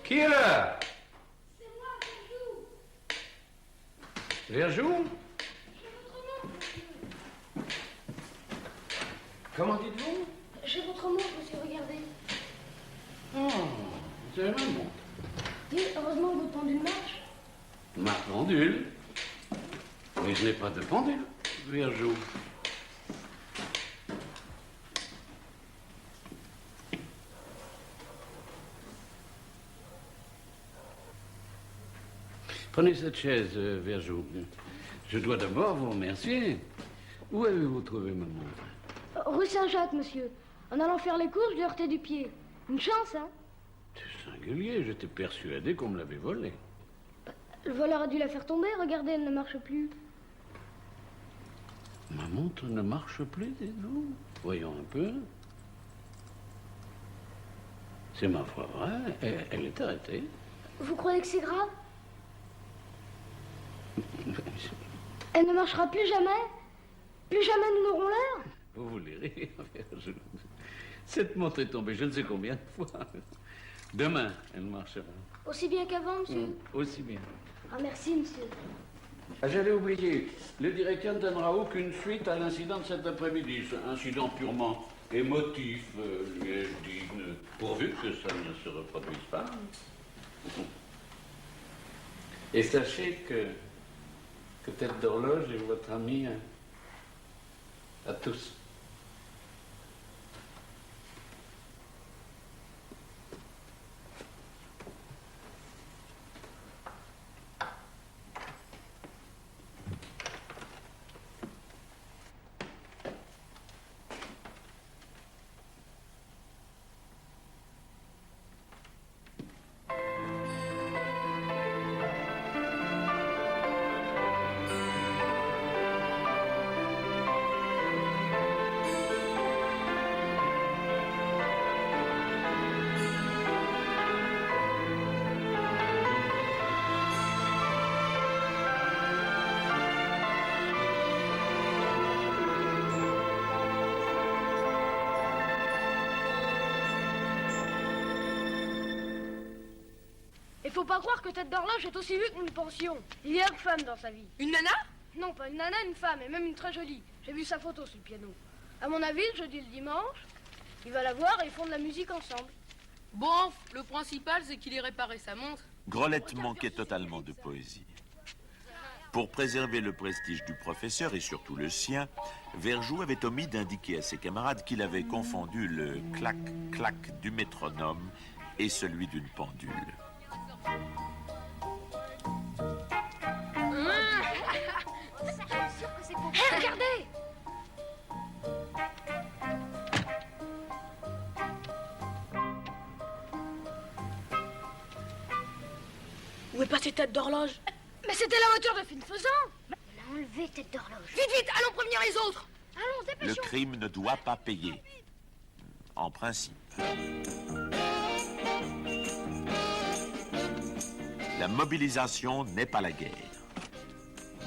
Qui est là? C'est moi, Verjou. Verjou? Comment dites-vous? J'ai votre montre, monsieur, regardez. Oh, vous avez ma montre. Oui, heureusement que votre pendule marche. Ma pendule? Mais je n'ai pas de pendule, Verjou. Prenez cette chaise, Verjou. Je dois d'abord vous remercier. Où avez-vous trouvé ma montre? Rue Saint-Jacques, monsieur. En allant faire les courses, j'ai heurté du pied. Une chance, hein? C'est singulier, j'étais persuadé qu'on me l'avait volée. Le voleur a dû la faire tomber, regardez, elle ne marche plus. Ma montre ne marche plus, dites-vous? Voyons un peu. C'est ma foi vrai, elle est arrêtée. Vous croyez que c'est grave? Elle ne marchera plus jamais? Plus jamais nous n'aurons l'heure? Vous voulez rire, Verjou? Cette montre est tombée je ne sais combien de fois. Demain, elle marchera. Aussi bien qu'avant, monsieur? Aussi bien. Ah, merci, monsieur. Ah, j'allais oublier. Le directeur ne donnera aucune suite à l'incident de cet après-midi. C'est un incident purement émotif, lui ai-je dit, pourvu que ça ne se reproduise pas. Et sachez que Tête d'Horloge est votre ami à tous. faut pas croire que Tête d'Horloge est aussi vue qu'une pension. Il y a une femme dans sa vie. Une nana? Non, pas une nana, une femme, et même une très jolie. J'ai vu sa photo sur le piano. À mon avis, le jeudi et le dimanche, il va la voir et ils font de la musique ensemble. Bon, le principal, c'est qu'il ait réparé sa montre. Grolette manquait totalement de poésie. Pour préserver le prestige du professeur et surtout le sien, Verjou avait omis d'indiquer à ses camarades qu'il avait confondu le clac-clac du métronome et celui d'une pendule. Hé, regardez! Où est passée Tête d'Horloge? Mais c'était la voiture de Finefaisant! Elle a enlevé Tête d'Horloge. Vite, vite, allons prévenir les autres! Allons, Le dépêchons! crime ne doit pas payer. En principe. La mobilisation n'est pas la guerre.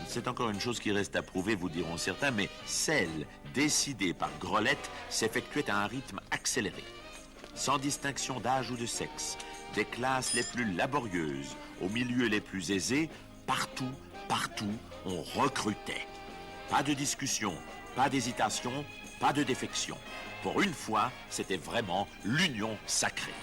C'est encore une chose qui reste à prouver, vous diront certains, mais celle décidée par Grolette s'effectuait à un rythme accéléré. Sans distinction d'âge ou de sexe, des classes les plus laborieuses aux milieux les plus aisés, partout, on recrutait. Pas de discussion, pas d'hésitation, pas de défection. Pour une fois, c'était vraiment l'union sacrée.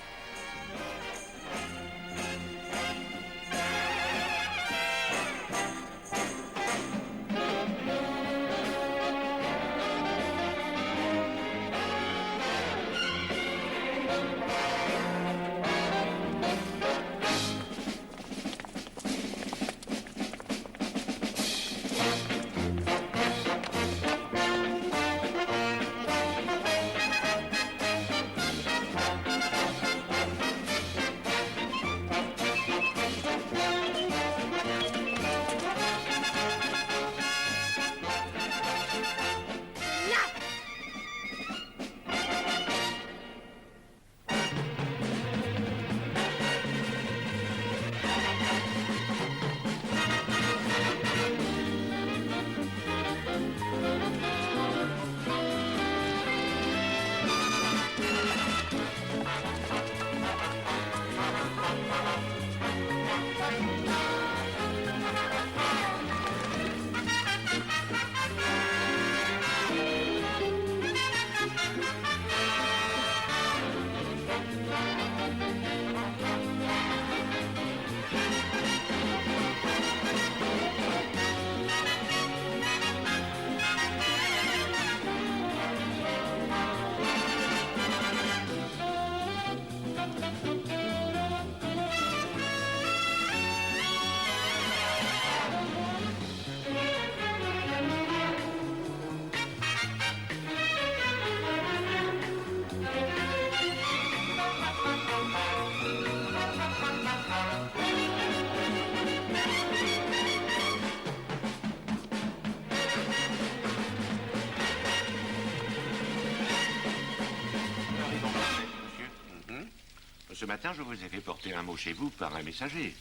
Ce matin, je vous ai fait porter un mot chez vous par un messager.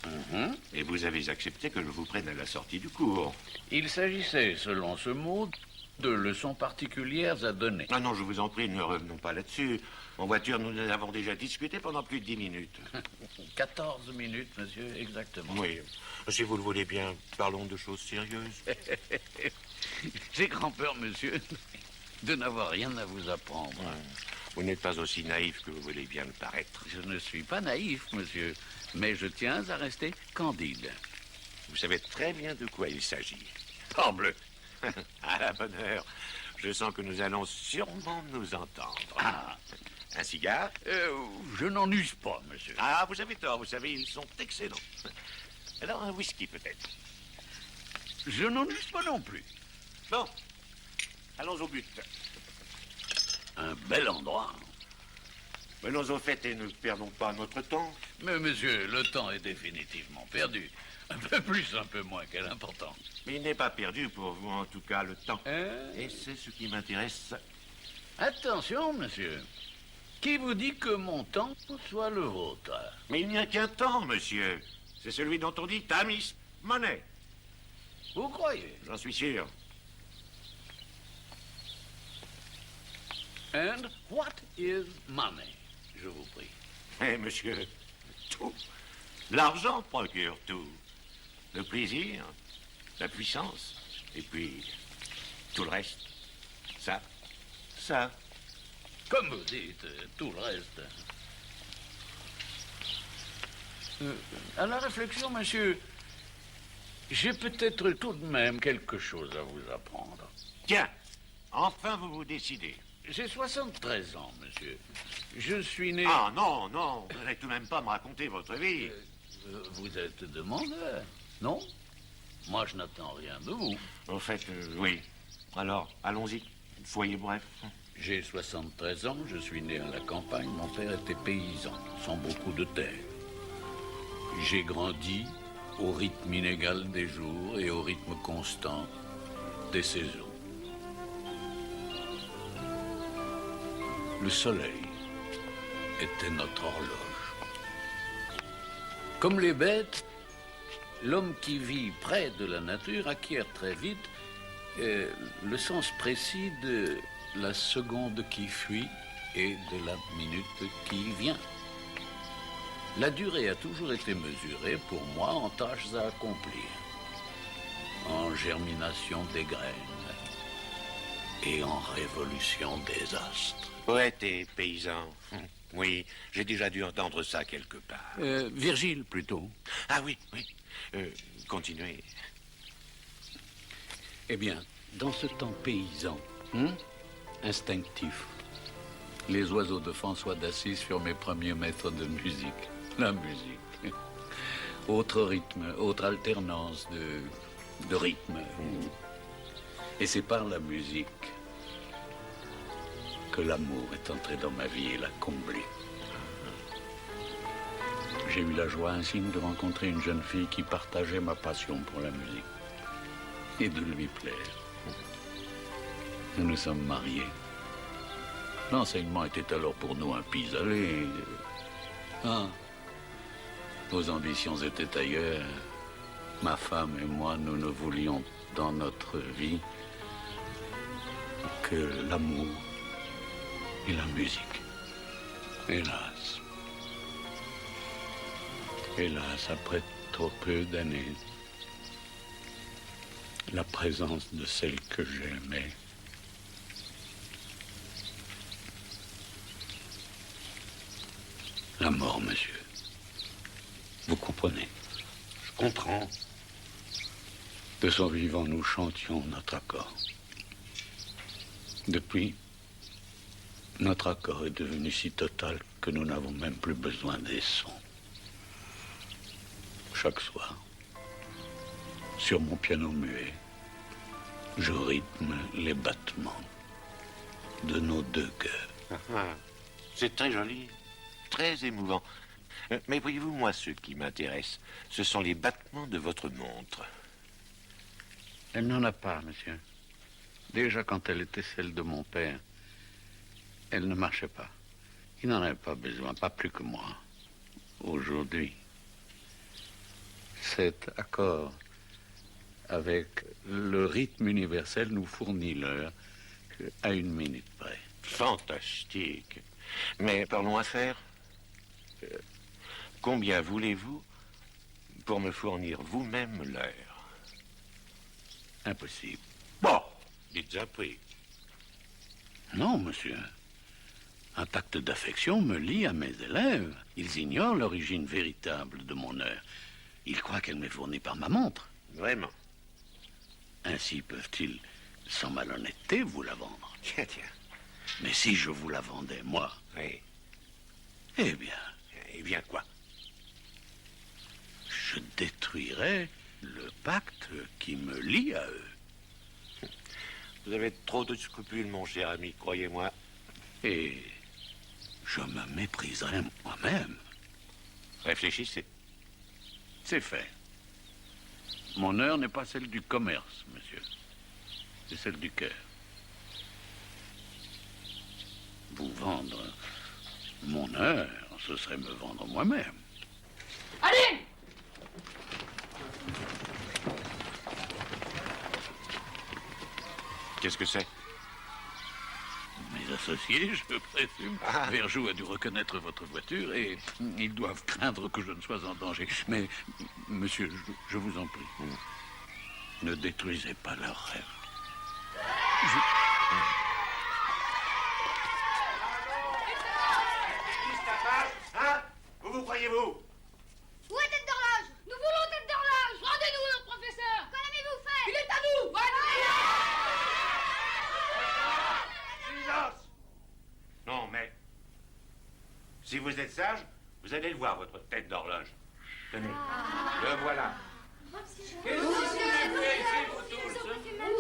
Et vous avez accepté que je vous prenne à la sortie du cours. Il s'agissait, selon ce mot, de leçons particulières à donner. Ah non, je vous en prie, ne revenons pas là-dessus. En voiture, nous en avons déjà discuté pendant plus de 10 minutes. 14 minutes, monsieur, exactement. Oui. Si vous le voulez bien, parlons de choses sérieuses. J'ai grand peur, monsieur, de n'avoir rien à vous apprendre. Vous n'êtes pas aussi naïf que vous voulez bien le paraître. Je ne suis pas naïf, monsieur, mais je tiens à rester candide. Vous savez très bien de quoi il s'agit. Parbleu. À la bonne heure. Je sens que nous allons sûrement nous entendre. Ah. Un cigare? Je n'en use pas, monsieur. Ah, vous avez tort, vous savez, ils sont excellents. Alors, un whisky, peut-être? Je n'en use pas non plus. Bon, allons au but. Un bel endroit. Menons au fait et ne perdons pas notre temps. Mais monsieur, le temps est définitivement perdu. Un peu plus, un peu moins, quelle importance. Mais il n'est pas perdu pour vous, en tout cas, le temps. Et c'est ce qui m'intéresse. Attention, monsieur. Qui vous dit que mon temps soit le vôtre? Mais il n'y a qu'un temps, monsieur. C'est celui dont on dit Tamis Monnaie. Vous croyez? J'en suis sûr. And what is money? Je vous prie. Eh, monsieur, tout. L'argent procure tout. Le plaisir, la puissance, et puis tout le reste. Ça. Comme vous dites, tout le reste. À la réflexion, monsieur, j'ai peut-être tout de même quelque chose à vous apprendre. Tiens, enfin vous vous décidez. J'ai 73 ans, monsieur. Je suis né... Ah non, vous n'allez tout de même pas me raconter votre vie. Vous êtes demandeur, non? Moi, je n'attends rien de vous. En fait, oui. Alors, allons-y. Foyer bref. J'ai 73 ans, je suis né à la campagne. Mon père était paysan, sans beaucoup de terre. J'ai grandi au rythme inégal des jours et au rythme constant des saisons. Le soleil était notre horloge. Comme les bêtes, l'homme qui vit près de la nature acquiert très vite le sens précis de la seconde qui fuit et de la minute qui vient. La durée a toujours été mesurée pour moi en tâches à accomplir, en germination des graines et en révolution des astres. Poète et paysan. Oui, j'ai déjà dû entendre ça quelque part. Virgile, plutôt. Ah oui. Continuez. Eh bien, dans ce temps paysan, instinctif, les oiseaux de François d'Assise furent mes premiers maîtres de musique. La musique. Autre rythme, autre alternance de rythme. Et c'est par la musique que l'amour est entré dans ma vie et l'a comblé. J'ai eu la joie insigne de rencontrer une jeune fille qui partageait ma passion pour la musique et de lui plaire. Nous nous sommes mariés. L'enseignement était alors pour nous un pis-aller. Nos ambitions étaient ailleurs. Ma femme et moi, nous ne voulions dans notre vie que l'amour et la musique. Hélas. Hélas, après trop peu d'années, la présence de celle que j'aimais la mort, monsieur. Vous comprenez? Je comprends. De son vivant, nous chantions notre accord. Depuis, notre accord est devenu si total que nous n'avons même plus besoin des sons. Chaque soir, sur mon piano muet, je rythme les battements de nos deux cœurs. C'est très joli, très émouvant. Mais voyez-vous, moi, ce qui m'intéresse, ce sont les battements de votre montre. Elle n'en a pas, monsieur. Déjà, quand elle était celle de mon père, elle ne marchait pas. Il n'en avait pas besoin, pas plus que moi. Aujourd'hui, cet accord avec le rythme universel nous fournit l'heure à une minute près. Fantastique. Mais parlons affaires. Combien voulez-vous pour me fournir vous-même l'heure? Impossible. Bon, dites un prix. Non, monsieur. Un pacte d'affection me lie à mes élèves. Ils ignorent l'origine véritable de mon heure. Ils croient qu'elle m'est fournie par ma montre. Vraiment? Ainsi peuvent-ils, sans malhonnêteté, vous la vendre. Tiens. Mais si je vous la vendais, moi... Oui. Eh bien... Eh bien quoi? Je détruirais le pacte qui me lie à eux. Vous avez trop de scrupules, mon cher ami, croyez-moi. Et je me mépriserais moi-même. Réfléchissez. C'est fait. Mon heure n'est pas celle du commerce, monsieur. C'est celle du cœur. Vous vendre mon heure, ce serait me vendre moi-même. Allez! Qu'est-ce que c'est? Mes associés, je présume. Verjou a dû reconnaître votre voiture et ils doivent craindre que je ne sois en danger. Mais, monsieur, je vous en prie, ne détruisez pas leurs rêves. Hein? Vous croyez-vous? Où est tête d'horloge? Nous voulons tête d'horloge. Rendez-nous notre professeur. Qu'en avez-vous fait? Il est à nous. Silence! Non, mais... si vous êtes sage, vous allez le voir, votre tête d'horloge. Tenez, le voilà. Vous nous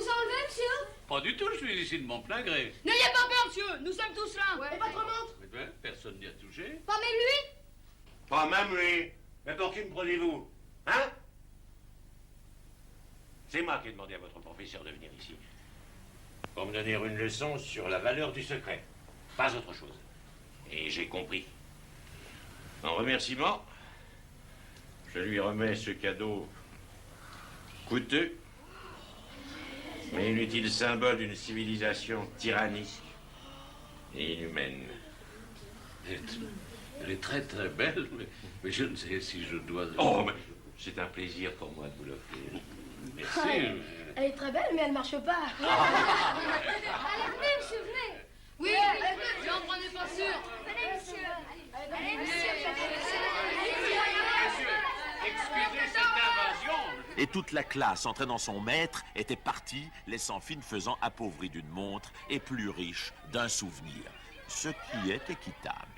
enlevez, monsieur? Pas du tout, je suis ici de mon plein gré. N'ayez pas peur, monsieur. Nous sommes tous là. Et votre montre? Eh bien, personne n'y a touché. Pas même lui? Pas même lui. Mais pour qui me prenez-vous? Hein? C'est moi qui ai demandé à votre professeur de venir ici. Pour me donner une leçon sur la valeur du secret. Pas autre chose. Et j'ai compris. En remerciement, je lui remets ce cadeau coûteux, mais inutile symbole d'une civilisation tyrannique et inhumaine. Elle est très très belle, mais je ne sais si je dois... Oh, mais c'est un plaisir pour moi de vous l'offrir. Merci. Elle est très belle, mais elle marche pas. Allez, venez, monsieur, venez. Oui, j'en prenais pas sûr. Venez, monsieur. Allez, Excusez cette invasion. Et toute la classe, entraînant son maître, était partie, laissant Finefaisant appauvri d'une montre et plus riche d'un souvenir. Ce qui est équitable.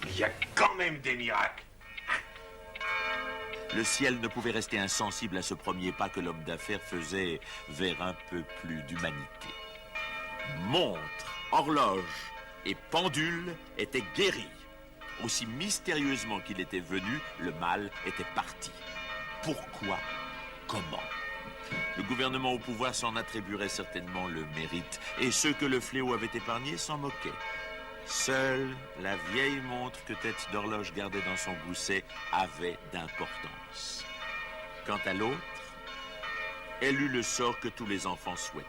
Il y a quand même des miracles. Le ciel ne pouvait rester insensible à ce premier pas que l'homme d'affaires faisait vers un peu plus d'humanité. Montre, horloge et pendule étaient guéris. Aussi mystérieusement qu'il était venu, le mal était parti. Pourquoi? Comment? Le gouvernement au pouvoir s'en attribuerait certainement le mérite, et ceux que le fléau avait épargnés s'en moquaient. Seule la vieille montre que Tête d'Horloge gardait dans son gousset avait d'importance. Quant à l'autre, elle eut le sort que tous les enfants souhaitaient.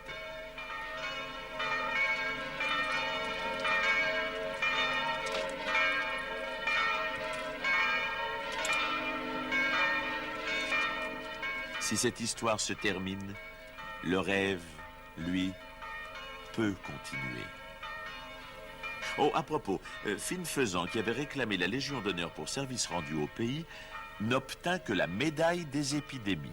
Si cette histoire se termine, le rêve, lui, peut continuer. Oh, à propos, Finefaisant, qui avait réclamé la Légion d'honneur pour service rendu au pays, n'obtint que la médaille des épidémies.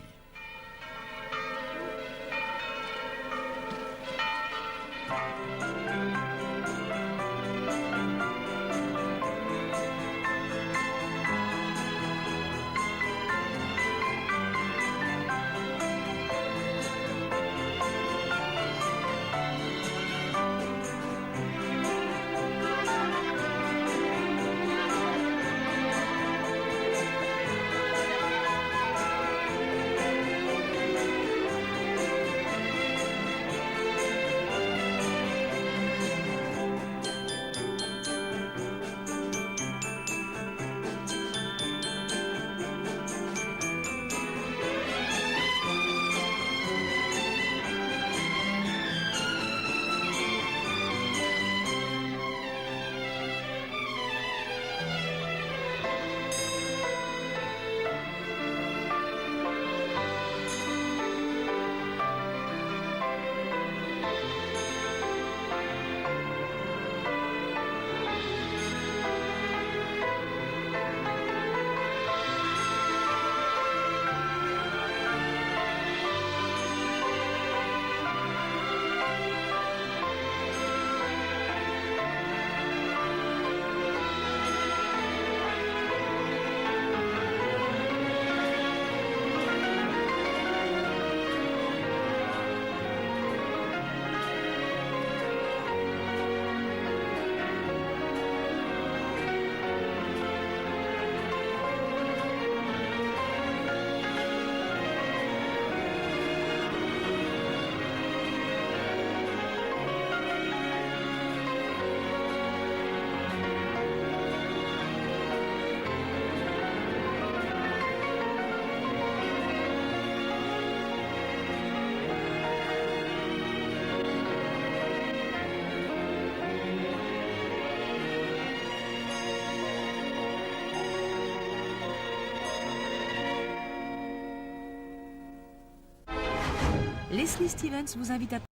Leslie Stevens vous invite à